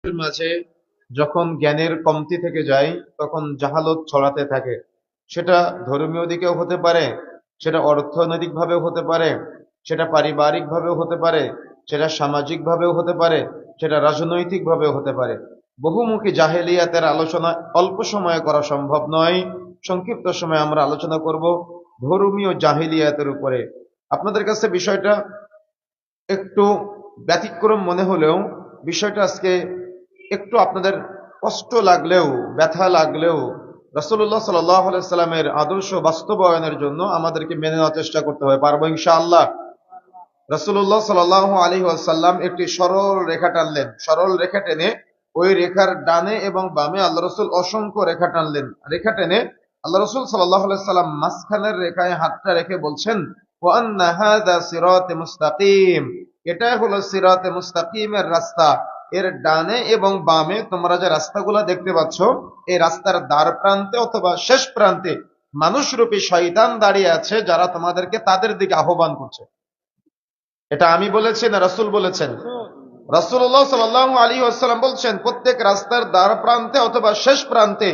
মাঝে যখন জ্ঞানের কমতি থেকে যায় তখন জাহালত ছড়াতে থাকে। সেটা ধর্মীয় দিকেও হতে পারে, সেটা অর্থনৈতিক ভাবেও হতে পারে, সেটা পারিবারিক ভাবেও হতে পারে, সেটা সামাজিক ভাবেও হতে পারে, সেটা রাজনৈতিক ভাবেও হতে পারে। বহুমুখী জাহেলিয়াতের আলোচনা অল্প সময়ে করা সম্ভব নয়। সংক্ষিপ্ত সময়ে আমরা আলোচনা করব ধর্মীয় জাহেলিয়াতের উপরে। আপনাদের কাছে বিষয়টা একটু ব্যতিক্রম মনে হলেও বিষয়টা আজকে একটু আপনাদের কষ্ট লাগলেও, ব্যথা লাগলেও, রাসূলুল্লাহ সাল্লাল্লাহু আলাইহি সাল্লামের আদর্শ বাস্তবায়নের জন্য আমাদেরকে মেনে নেওয়ার চেষ্টা করতে হবে। পারবো ইনশাআল্লাহ? রাসূলুল্লাহ সাল্লাল্লাহু আলাইহি ওয়াসাল্লাম একটি সরল রেখা টানলেন। সরল রেখা টেনে ওই রেখার ডানে এবং বামে আল্লাহ রসুল অসংখ্য রেখা টানলেন। রেখা টেনে আল্লাহ রসুল সাল্লাল্লাহু আলাইহি সাল্লাম মাঝখানের রেখায় হাতটা রেখে বলছেন, ওয়া আন্না হাযা সিরাতে মুস্তাকিম, এটাই হলো সিরাতে মুস্তাকিমের রাস্তা। এর ডানে এবং বামে তোমরা যে রাস্তাগুলো দেখতে পাচ্ছ, এই রাস্তার দ্বার প্রান্তে অথবা শেষ প্রান্তে মানুষরূপী শয়তান দাঁড়িয়ে আছে, যারা তোমাদেরকে তাদের দিকে আহ্বান করছে। এটা আমি বলেছি না রাসূল বলেছেন? রাসূলুল্লাহ সাল্লাল্লাহু আলাইহি ওয়াসাল্লাম বলছেন, প্রত্যেক রাস্তার দ্বার প্রান্তে অথবা শেষ প্রান্তে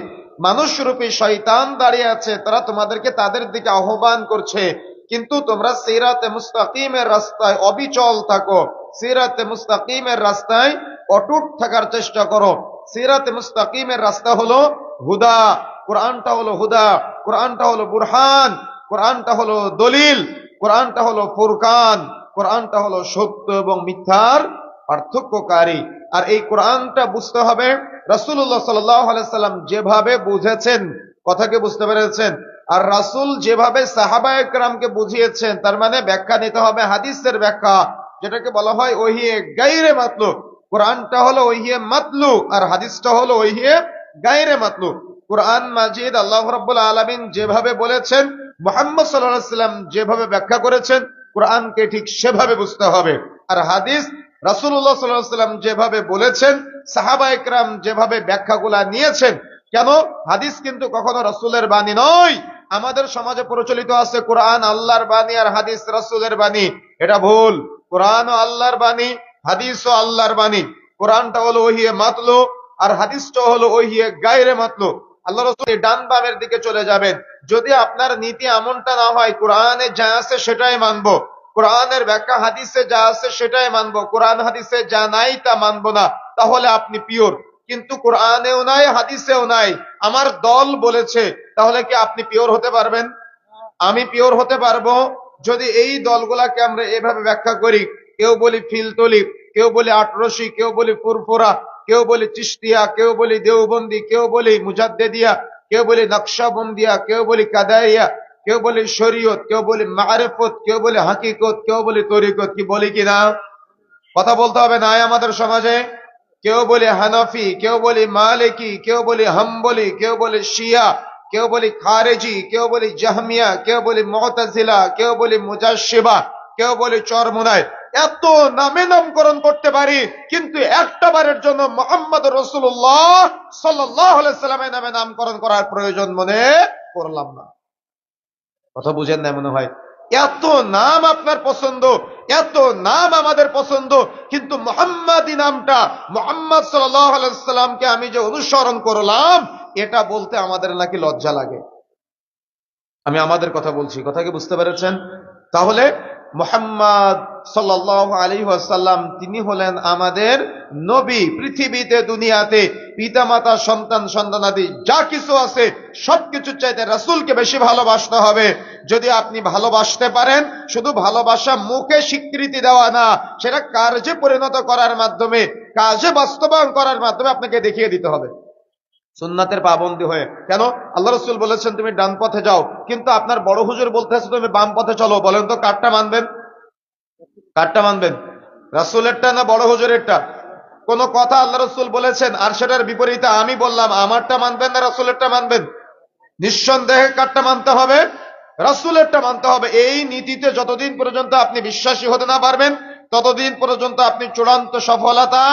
মানুষরূপী শয়তান দাঁড়িয়ে আছে, তারা তোমাদেরকে তাদের দিকে আহ্বান করছে। কিন্তু তোমরা সিরাতে মুস্তাকিমের রাস্তায় অবিচল থাকো, সিরাতে মুস্তাকিমের রাস্তায় অটুট থাকার চেষ্টা করো। সিরাতে মুস্তাকিমের রাস্তা হলো হুদা, কোরআনটা হলো হুদা, কোরআনটা হলো বুরহান, কোরআনটা হলো দলিল, কোরআনটা হলো ফুরকান, কোরআনটা হলো সত্য এবং মিথ্যার পার্থক্যকারী। আর এই কোরআনটা বুঝতে হবে রাসূলুল্লাহ সাল্লাল্লাহু আলাইহি সাল্লাম যেভাবে বুঝেছেন। কথাকে বুঝতে পেরেছেন? আর রাসূল যেভাবে সাহাবায়ে কেরামকে বুঝিয়েছেন, তার মানে ব্যাখ্যা নিতে হবে হাদিসের ব্যাখ্যা, যেটাকে বলা হয় ওহিয়ে গায়রে মাতলু। কোরআনটা হলো ওহিয়ে মাতলু আর হাদিসটা হলো ওহিয়ে গায়রে মাতলু। কোরআন মাজিদ আল্লাহ রাব্বুল আলামিন যেভাবে বলেছেন, মুহাম্মদ সাল্লাল্লাহু আলাইহি সাল্লাম যেভাবে ব্যাখ্যা করেছেন, কোরআনকে ঠিক সেভাবে বুঝতে হবে। আর হাদিস রাসূলুল্লাহ সাল্লাল্লাহু আলাইহি সাল্লাম যেভাবে বলেছেন, সাহাবায়ে কেরাম যেভাবে ব্যাখ্যাগুলা নিয়েছেন। কেন? হাদিস কিন্তু কখনো রাসূলের বাণী নয়। আমাদের সমাজে প্রচলিত আছে কোরআন আল্লাহর বাণী আর হাদিস রাসূলের বাণী। এটা ভুল। কোরআনও আল্লাহর বাণী, হাদিসও আল্লাহর বাণী। কোরআনটা হলো ওহিয়ে মাতলু আর হাদিসটা হলো ওহিয়ে গায়রে মাতলু। আল্লাহ রাসূল ডান বামের দিকে চলে যাবেন। যদি আপনার নীতি এমনটা না হয়, কোরআনে যা আছে সেটাই মানবো, কোরআনের ব্যাখ্যা হাদিসে যা আছে সেটাই মানবো, কোরআন হাদিসে যা নাই তা মানবো না, তাহলে আপনি পিওর। কিন্তু কোরআনেও নাই, হাদিসেও নাই, আমার দল বলেছে, তাহলে কি আপনি পিওর হতে পারবেন? আমি পিওর হতে পারবো যদি এই দলগুলাকে আমরা এভাবে ব্যাখ্যা করি। কেউ বলি ফিলতলি, কেউ বলি আটরশি, কেউ বলি ফুরফুরা, কেউ বলি চিশতিয়া, কেউ বলি দেওবন্দি, কেউ বলি মুজাদ্দেদিয়া, কেউ বলি নকশাবন্দিয়া, কেউ বলি কাদাইয়া, কেউ বলি শরীয়ত, কেউ বলি মারিফত, কেউ বলি হাকিকত, কেউ বলি তরিকত। কি বলি কিনা? কথা বলতে হবে না আমাদের সমাজে? কেউ বলি হানাফি, কেউ বলি মালিকি, কেউ বলি হাম্বলি, কেউ বলি শিয়া, কেউ বলি খারেজি, কেউ বলি জাহমিয়া, কেউ বলি মুতাজিলা, কেউ বলি মুজাশশিবা, কেউ বলি চরমুনাই। এত নামে নামকরণ করতে পারি, কিন্তু একটা বারের জন্য মুহাম্মদ রাসূলুল্লাহ সাল্লাল্লাহু আলাইহি সাল্লামের নামে নামকরণ করার প্রয়োজন মনে করলাম না। কথা বুঝেন না মনে হয়? এত নাম আপনার পছন্দ, এত নাম আমাদের পছন্দ, কিন্তু মুহাম্মাদি নামটা, মুহাম্মদ সাল্লাল্লাহু আলাইহি সাল্লামকে আমি যে অনুসরণ করলাম, এটা বলতে আমাদের নাকি লজ্জা লাগে। আমি আমাদের কথা বলছি, কথা কি বুঝতে পেরেছেন? তাহলে মুহাম্মদ সাল্লাল্লাহু আলাইহি ওয়াসাল্লাম তিনি হলেন আমাদের নবী। পৃথিবীতে দুনিয়াতে পিতামাতা সন্তান সন্তানাদি যা কিছু আছে সবকিছুর চাইতে রাসূলকে বেশি ভালোবাসতে হবে। যদি আপনি ভালোবাসতে পারেন, শুধু ভালোবাসা মুখে স্বীকৃতি দেওয়া না, সেটা কার্যে পরিণত করার মাধ্যমে, কাজে বাস্তবায়ন করার মাধ্যমে আপনাকে দেখিয়ে দিতে হবে সুন্নাতের পাবন্দী হয়ে। কেন? আল্লাহ রাসূল বলেছেন তুমি ডান পথে যাও, কিন্তু আপনার বড় হুজুর বলতেছে তুমি বাম পথে চলো। বলেন তো কারটা মানবেন? কারটা মানবেন? রাসূলেরটা না বড় হুজুরেরটা? কোন কথা আল্লাহ রাসূল বলেছেন আর সেটার বিপরীতে আমি বললাম, আমারটা মানবেন না রাসূলেরটা মানবেন? নিঃসন্দেহে কারটা মানতে হবে? রাসূলেরটা মানতে হবে। এই নীতিতে যতদিন পর্যন্ত আপনি বিশ্বাসী হতে না পারবেন, ততদিন পর্যন্ত আপনি চূড়ান্ত সফলতা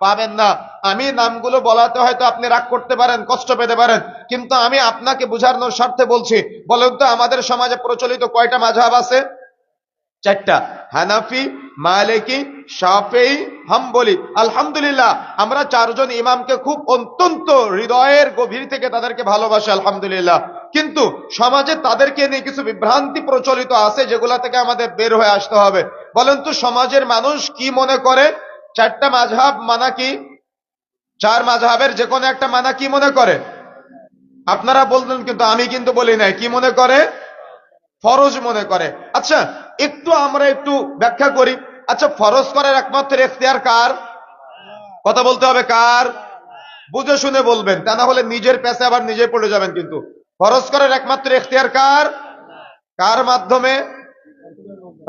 পাবেন না। আমি নামগুলো বলাতে হয়তো আপনি রাগ করতে পারেন, কষ্ট পেতে পারেন, কিন্তু আমি আপনাকে বুঝানোর স্বার্থে বলছি। বলেন তো আমাদের সমাজে প্রচলিত কয়টা মাযহাব আছে? চারটা, হানাফি, মালিকি, শাফেঈ, হাম্বলি। আলহামদুলিল্লাহ আমরা চারজন ইমামকে খুব অত্যন্ত হৃদয়ের গভীর থেকে তাদেরকে ভালোবাসি আলহামদুলিল্লাহ। কিন্তু সমাজে তাদেরকে নিয়ে কিছু বিভ্রান্তি প্রচলিত আছে যেগুলা থেকে আমাদের বের হয়ে আসতে হবে। বলেন তো সমাজের মানুষ কি মনে করে? চারটা মাযহাব মানা কি? চার মাযহাবের যে কোনো একটা মানা কি মনে করে? আপনারা বললেন কিন্তু আমি কিন্তু বলি নাই। কি মনে করে? ফরজ মনে করে। আচ্ছা আমরা একটু ব্যাখ্যা করি। আচ্ছা ফরজ করার একমাত্র এখতিয়ার কার? কথা বলতে হবে কার? বুঝে শুনে বলবেন, তা না হলে নিজের পেছে আবার নিজে পড়ে যাবেন। কিন্তু ফরজ করার একমাত্র এখতিয়ার কার? কার মাধ্যমে?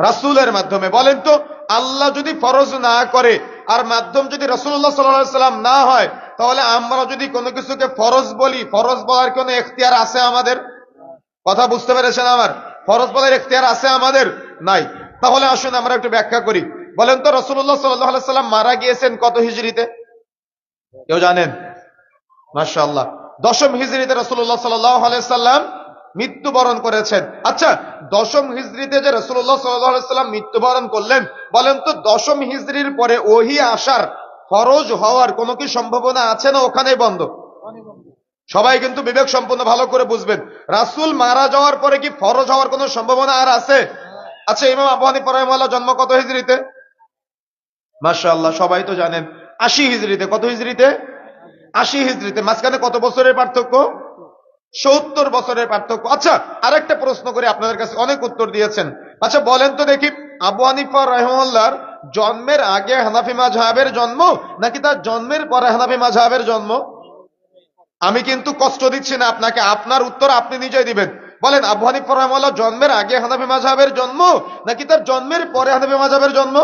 রাসূলের মাধ্যমে। বলেন তো আল্লাহ যদি ফরজ না করে আর মাধ্যম যদি রাসূলুল্লাহ সাল্লাল্লাহু আলাইহি সাল্লাম না হয়, তাহলে আমরা যদি কোনো কিছুকে ফরজ বলি, ফরজ বলার কোনো এখতিয়ার আছে আমাদের? কথা বুঝতে পেরেছেন আমার? ফরজ বলার এখতিয়ার আছে আমাদের? নাই। তাহলে আসুন আমরা একটু ব্যাখ্যা করি। বলেন তো রাসূলুল্লাহ সাল্লাল্লাহু আলাইহি সাল্লাম মারা গিয়েছেন কত হিজরিতে? কেউ জানেন? মাশাআল্লাহ 10ম হিজরিতে রাসূলুল্লাহ সাল্লাল্লাহু আলাইহি সাল্লাম মৃত্যুবরণ করেছেন। আচ্ছা 10ম হিজরিতে যে রাসূলুল্লাহ সাল্লাল্লাহু আলাইহি সাল্লাম মৃত্যুবরণ করলেন, বলেন তো 10ম হিজরির পরে ওহী আসার, ফরজ হওয়ার কোনো কি সম্ভাবনা আছে না ওখানেই বন্ধ? সবাই কিন্তু বিবেক সম্পন্ন ভালো করে বুঝবেন। রাসূল মারা যাওয়ার পরে কি ফরজ হওয়ার কোনো সম্ভাবনা আর আছে? আচ্ছা ইমাম আবু হানিফা রাহিমাহুল্লাহ জন্ম কত হিজরিতে? মাশাআল্লাহ সবাই তো জানেন 80 হিজরিতে। কত হিজরিতে? 80 হিজরিতে। মাঝখানে কত বছরের পার্থক্য? 70 বছরের পার্থক্য। আচ্ছা আরেকটা প্রশ্ন করে আপনাদের কাছে, অনেক উত্তর দিয়েছেন। আচ্ছা বলেন তো দেখি, আবু হানিফা রাহিমাহুল্লাহর জন্মের আগে হানাফি মাযহাবের জন্ম নাকি তার জন্মের পরে হানাফি মাযহাবের জন্ম? আমি কিন্তু কষ্ট দিচ্ছি না আপনাকে, আপনার উত্তর আপনি নিজেই দিবেন। বলেন আবু হানিফা রাহিমাহুল্লাহ জন্মের আগে হানাফি মাযহাবের জন্ম নাকি তার জন্মের পরে হানাফি মাযহাবের জন্ম?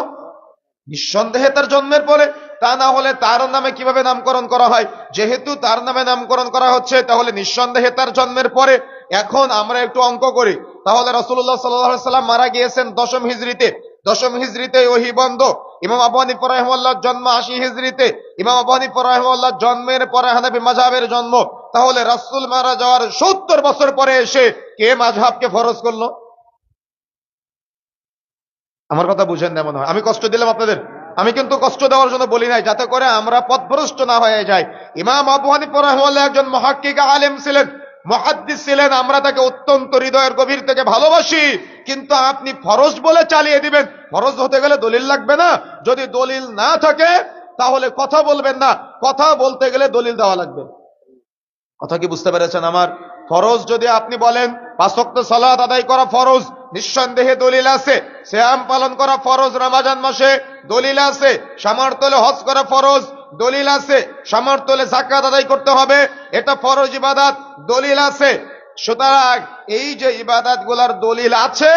নিঃসন্দেহে তার জন্মের পরে। তা না হলে তার নামে কিভাবে নামকরণ করা হয়? যেহেতু তার নামে নামকরণ করা হচ্ছে তাহলে নিঃসন্দেহে তার জন্মের পরে। এখন আমরা একটু অঙ্ক করি। তাহলে রাসূলুল্লাহ সাল্লাল্লাহু আলাইহি সাল্লাম মারা গিয়েছেন 10ম হিজরিতে। 10ম হিজরিতে ওহী বন্ধ। ইমাম আবু হানিফা রাহিমাহুল্লাহর জন্ম 80 হিজরিতে। ইমাম আবু হানিফা রাহিমাহুল্লাহর জন্মের পরে হানাফি মাযহাবের জন্ম। তাহলে রাসূল মারা যাওয়ার 70 বছর পরে এসে কে মাযহাবকে ফরজ করলো? আমার কথা বুঝেন না মনে হয়। আমি কষ্ট দিলাম আপনাদের? আমি কিন্তু কষ্ট দেওয়ার জন্য বলি নাই, যাতে করে আমরা পথভ্রষ্ট না হয়ে যাই। ইমাম আবু হানিফা রাহিমাহুল্লাহ একজন মুহাক্কিক আলেম ছিলেন, মুহাদ্দিস ছিলেন। আমরা তাকে অত্যন্ত হৃদয়ের গভীর থেকে ভালোবাসি। কিন্তু আপনি ফরজ বলে চালিয়ে দিবেন। ফরজ হতে গেলে দলিল লাগবে না? যদি দলিল না থাকে তাহলে কথা বলবেন না, কথা বলতে গেলে দলিল দেওয়া লাগবে। কথা কি বুঝতে পেরেছেন আমার? ফরজ যদি আপনি বলেন 5 ওয়াক্ত সালাত আদায় করা ফরজ, নিঃসন্দেহে দলিল আছে। সিয়াম পালন করা ফরজ রমজান মাসে, দলিল আছে। সামর্থ্য হলে হজ করা ফরজ, দলিল আছে। সামর্থ্য হলে যাকাত আদায় করতে হবে, এটা ফরজ ইবাদত, দলিল আছে। সুতরাং এই যে ইবাদত গুলার দলিল আছে,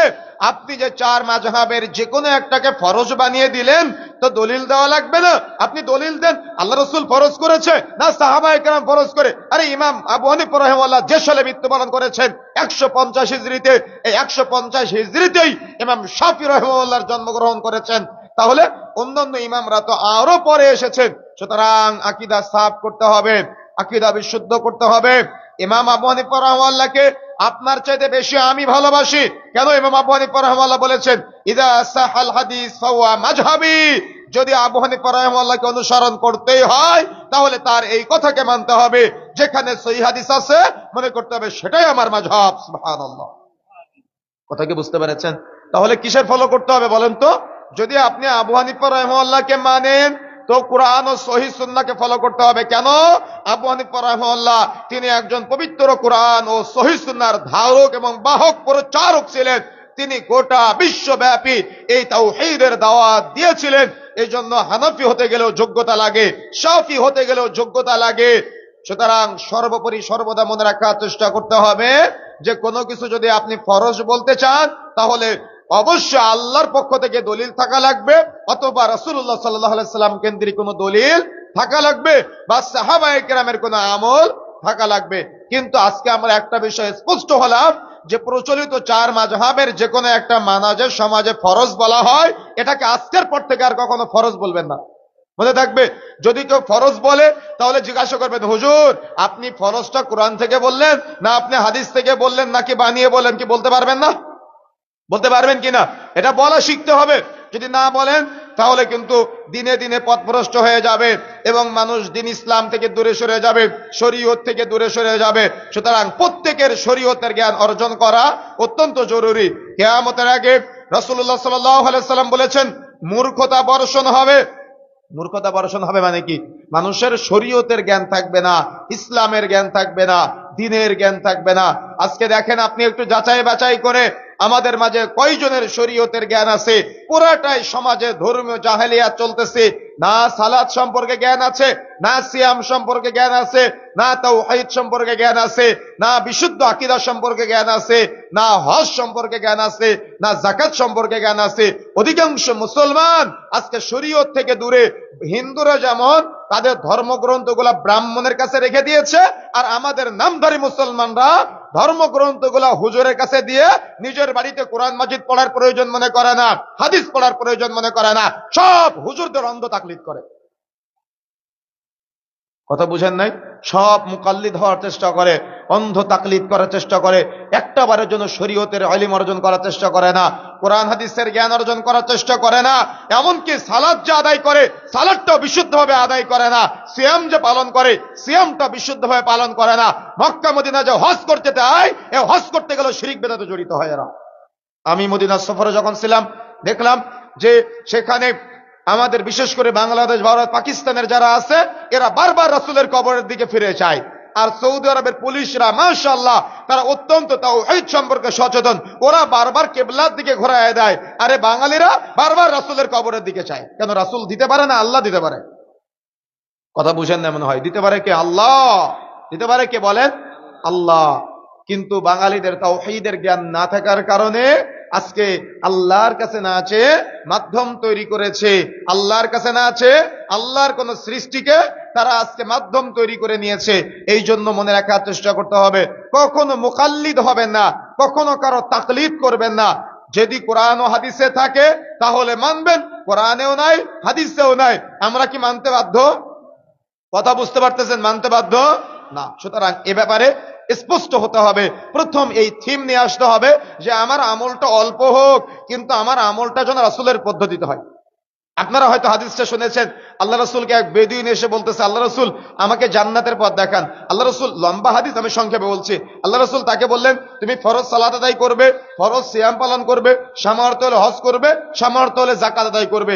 আপনি যে চার মাযহাবের যে কোনো একটাকে ফরজ বানিয়ে দিলেন, তো দলিল দেওয়া লাগবে না। আপনি দলিল দেন আল্লাহ রাসূল ফরজ করেছে না সাহাবায়ে কেরাম ফরজ করে। আরে ইমাম আবু হানিফা রাহিমাহুল্লাহ যে সালে মৃত্যুবরণ করেছেন 150 হিজরিতে, এই 150 হিজরিতেই ইমাম শাফিঈ রাহিমাহুল্লাহর জন্মগ্রহণ করেছেন। তাহলে অন্যান্য ইমামরা তো আরো পরে এসেছেন। সুতরাং আকীদা সাফ করতে হবে, আকীদা বিশুদ্ধ করতে হবে। ইমাম আবু হানিফা রাহিমাহুল্লাহকে আপনার চাইতে বেশি আমি ভালোবাসি। কেন? ইমাম আবু হানিফা রাহিমাহুল্লাহ বলেছেন ইযা সাহাল হাদিস ফাওয়া মাযহাবি। যদি আবু হানিফা রাহিমাহুল্লাহকে অনুসরণ করতেই হয় তাহলে তার এই কথাকে মানতে হবে। যেখানে সহিহ হাদিস আছে মনে করতে হবে সেটাই আমার মাযহাব। সুবহানাল্লাহ। কথা কি বুঝতে পেরেছেন? তাহলে কিসের ফলো করতে হবে বলেন তো? যদি আপনি আবু হানিফা রাহিমাহুল্লাহকে মানেন তো কোরআন ও সহিহ সুন্নাহকে ফলো করতে হবে। কেন? আবু হানিফা রাহিমাহুল্লাহ তিনি একজন পবিত্র কোরআন ও সহিহ সুন্নাহর ধারক এবং বাহক প্রচারক ছিলেন। তিনি গোটা বিশ্বব্যাপী এই তাওহীদের দাওয়াত দিয়েছিলেন। এই জন্য হানাফি হতে গেলেও যোগ্যতা লাগে, শাফি হতে গেলেও যোগ্যতা লাগে। সুতরাং সর্বোপরি সর্বদা মনে রাখার চেষ্টা করতে হবে যে কোনো কিছু যদি আপনি ফরজ বলতে চান তাহলে অবশ্যই আল্লাহর পক্ষ থেকে দলিল থাকা লাগবে, অথবা রাসূলুল্লাহ সাল্লাল্লাহু আলাইহি সাল্লাম কেন্দ্রিক কোনো দলিল থাকা লাগবে, বা সাহাবায়ে কেরামের কোনো আমল থাকা লাগবে। কিন্তু আজকে আমরা একটা বিষয় স্পষ্ট হলাম যে প্রচলিত চার মাযহাবের যে কোনো একটা মানা যে সমাজে ফরজ বলা হয়, এটাকে আজকের পর থেকে আর কখনো ফরজ বলবেন না। মনে থাকবে, যদি কেউ ফরজ বলে তাহলে জিজ্ঞাসা করবেন হুজুর আপনি ফরজটা কোরআন থেকে বললেন না আপনি হাদিস থেকে বললেন নাকি বানিয়ে বললেন, কি বলতে পারবেন না? বলতে পারবেন কিনা? এটা বলা শিখতে হবে। যদি না বলেন তাহলে কিন্তু দিনে দিনে পথভ্রষ্ট হয়ে যাবে এবং মানুষ দিন ইসলাম থেকে দূরে সরে যাবে, শরীয়ত থেকে দূরে সরে যাবে। সুতরাং প্রত্যেকের শরীয়তের জ্ঞান অর্জন করা অত্যন্ত জরুরি। কিয়ামতের আগে রাসূলুল্লাহ সাল্লাল্লাহু আলাইহি সাল্লাম বলেছেন, মূর্খতা বর্ষণ হবে। মূর্খতা বর্ষণ হবে মানে কি? মানুষের শরীয়তের জ্ঞান থাকবে না, ইসলামের জ্ঞান থাকবে না, দ্বীনের জ্ঞান থাকবে না। আজকে দেখেন, আপনি একটু যাচাই বাছাই করে আমাদের মাঝে কয়জনের শরীয়তের জ্ঞান আছে? পুরাটাই সমাজে ধর্মীয় জাহেলিয়াত চলতেছে। না সালাত সম্পর্কে জ্ঞান আছে, না সিয়াম সম্পর্কে জ্ঞান আছে, না তাওহীদ সম্পর্কে জ্ঞান আছে, না বিশুদ্ধ আকীদা সম্পর্কে জ্ঞান আছে, না হজ সম্পর্কে জ্ঞান আছে, না যাকাত সম্পর্কে জ্ঞান আছে। অধিকাংশ মুসলমান আজকে শরীয়ত থেকে দূরে। হিন্দুরা যেমন তাদের ধর্মগ্রন্থগুলা ব্রাহ্মণের কাছে রেখে দিয়েছে, আর আমাদের নামধারী মুসলমানরা ধর্মগ্রন্থগুলা হুজুরের কাছে দিয়ে নিজের বাড়িতে কোরআন মাজিদ পড়ার প্রয়োজন মনে করে না, হাদিস পড়ার প্রয়োজন মনে করে না, সব হুজুরদের অন্ধ তাকলিদ করে। কথা বুঝেন নাই? সব মুকাল্লিদ হওয়ার চেষ্টা করে, অন্ধ তাকলিদ করার চেষ্টা করে, একটা বারের জন্য শরীয়তের ইলম অর্জন করার চেষ্টা করে না, কোরআন হাদিসের জ্ঞান অর্জন করার চেষ্টা করে না। এমনকি সালাত যে আদায় করে, সালাতটাও বিশুদ্ধভাবে আদায় করে না। সিয়াম যে পালন করে, সিয়ামটা বিশুদ্ধভাবে পালন করে না। মক্কা মদিনা যে হজ করতে যায়, এ হজ করতে গেলে শিরক বিদআতে জড়িত হয় এরা। আমি মদিনা সফরে যখন ছিলাম, দেখলাম যে সেখানে আমাদের বিশেষ করে বাংলাদেশ, ভারত, পাকিস্তানের যারা আছে, এরা বারবার রাসূলের কবরের দিকে ফিরে যায়। আর সৌদি আরবের পুলিশরা মাশাআল্লাহ, তারা অত্যন্ত তাওহীদ সম্পর্কে সচেতন, ওরা বারবার কিবলার দিকে ঘোরায় দেয়। আরে বাঙালিরা বারবার রাসূলের কবরের দিকে চায় কেন? রাসূল দিতে পারে না, আল্লাহ দিতে পারে। কথা বুঝেন না মনে হয়? দিতে পারে কে? আল্লাহ। দিতে পারে কে বলেন? আল্লাহ। কিন্তু বাঙালিদের তাওহীদের জ্ঞান না থাকার কারণে আজকে আল্লাহর কাছে না আছে, মাধ্যম তৈরি করেছে। আল্লাহর কাছে না আছে, আল্লাহর কোন সৃষ্টিকে তারা আজকে মাধ্যম তৈরি করে নিয়েছে। এই জন্য মনে রাখার চেষ্টা করতে হবে, কখনো মুকাল্লিদ হবেন না, কখনো কারো তাকলিদ করবেন না। যদি কোরআন ও হাদিসে থাকে তাহলে মানবেন, কোরআনেও নাই, হাদিসেও নাই, আমরা কি মানতে বাধ্য? কথা বুঝতে পারতেছেন? মানতে বাধ্য না। সুতরাং এ ব্যাপারে স্পষ্ট হতে হবে। প্রথম এই থিম নিয়ে আসতে হবে যে আমার আমলটা অল্প হোক, কিন্তু আমার আমলটা যেন রাসূলের পদ্ধতিতে হয়। আপনারা হয়তো হাদিসটা শুনেছেন, আল্লাহ রাসূলকে এক বেদুইন এসে বলতেছে, আল্লাহ রাসূল আমাকে জান্নাতের পথ দেখান। আল্লাহ রাসূল, লম্বা হাদিস, আমি সংক্ষেপে বলছি। আল্লাহ রাসূল তাকে বললেন, তুমি ফরজ সালাত আদায় করবে, ফরজ সিয়াম পালন করবে, সামর্থ্য হলে হজ করবে, সামর্থ্য হলে যাকাত আদায় করবে।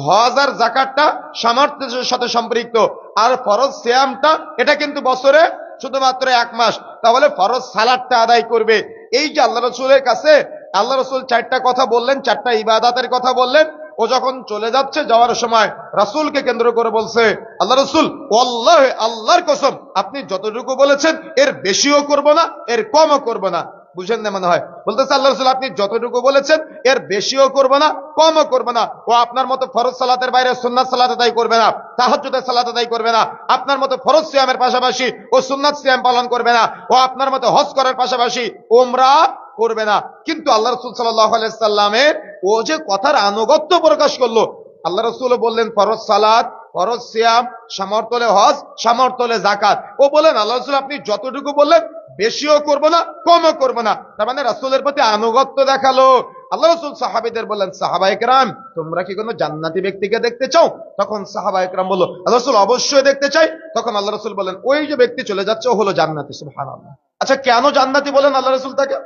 হজ আর যাকাতটা সামর্থ্যের সাথে সম্পৃক্ত, আর ফরজ সিয়ামটা এটা কিন্তু বছরে শুধুমাত্র 1 মাস। তাহলে ফরজ সালাতটা আদায় করবে। এই যে আল্লাহ রাসূলের কাছে আল্লাহ রাসূল 4টা কথা বললেন, 4টা ইবাদতের কথা বললেন। ও যখন চলে যাচ্ছে, যাওয়ার সময় রাসূলকে কেন্দ্র করে বলছে, আল্লাহ রাসূল, ওয়াল্লাহি, আল্লাহর কসম, আপনি যতটুকু বলেছেন এর বেশিও করব না, এর কমও করব না। বুঝেন না মনে হয়? বলতেছে, আল্লাহ রাসূল আপনি যতটুকু বলেছেন এর বেশিও করব না, কমও করব না। ও আপনার মতো ফরজ সালাতের বাইরে সুন্নাত সালাত আদায় করবে না, তাহাজ্জুদের সালাত আদায় করবে না, আপনার মতো ফরজ সিয়ামের পাশাপাশি ও সুন্নাত সিয়াম পালন করবে না, ও আপনার মতো হজ করার পাশাপাশি উমরা করবে না। কিন্তু আল্লাহ রাসূল সাল্লাল্লাহু আলাইহি সাল্লামের ও যে কথার আনুগত্য প্রকাশ করলো, আল্লাহ রাসূল বললেন ফরজ সালাত, ফরজ সিয়াম, সামর্থ্য হলে হজ, সামর্থ্য হলে যাকাত। ও বলেন, আল্লাহ রাসূল আপনি যতটুকু বললেন বেশিও করব না, কমও করব না। তার মানে রাসূলের প্রতি আনুগত্য দেখালো। আল্লাহ রাসূল সাহাবীদের বললেন, সাহাবায়ে কেরাম, তোমরা কি কোনো জান্নাতি ব্যক্তিকে দেখতে চাও? তখন সাহাবায়ে কেরাম বলল, আল্লাহ রাসূল অবশ্যই দেখতে চাই। তখন আল্লাহ রাসূল বললেন, ওই যে ব্যক্তি চলে যাচ্ছে ও হলো জান্নাতি। সুবহানাল্লাহ। আচ্ছা, কেন জান্নাতি বলেন আল্লাহ রাসূল তাকে?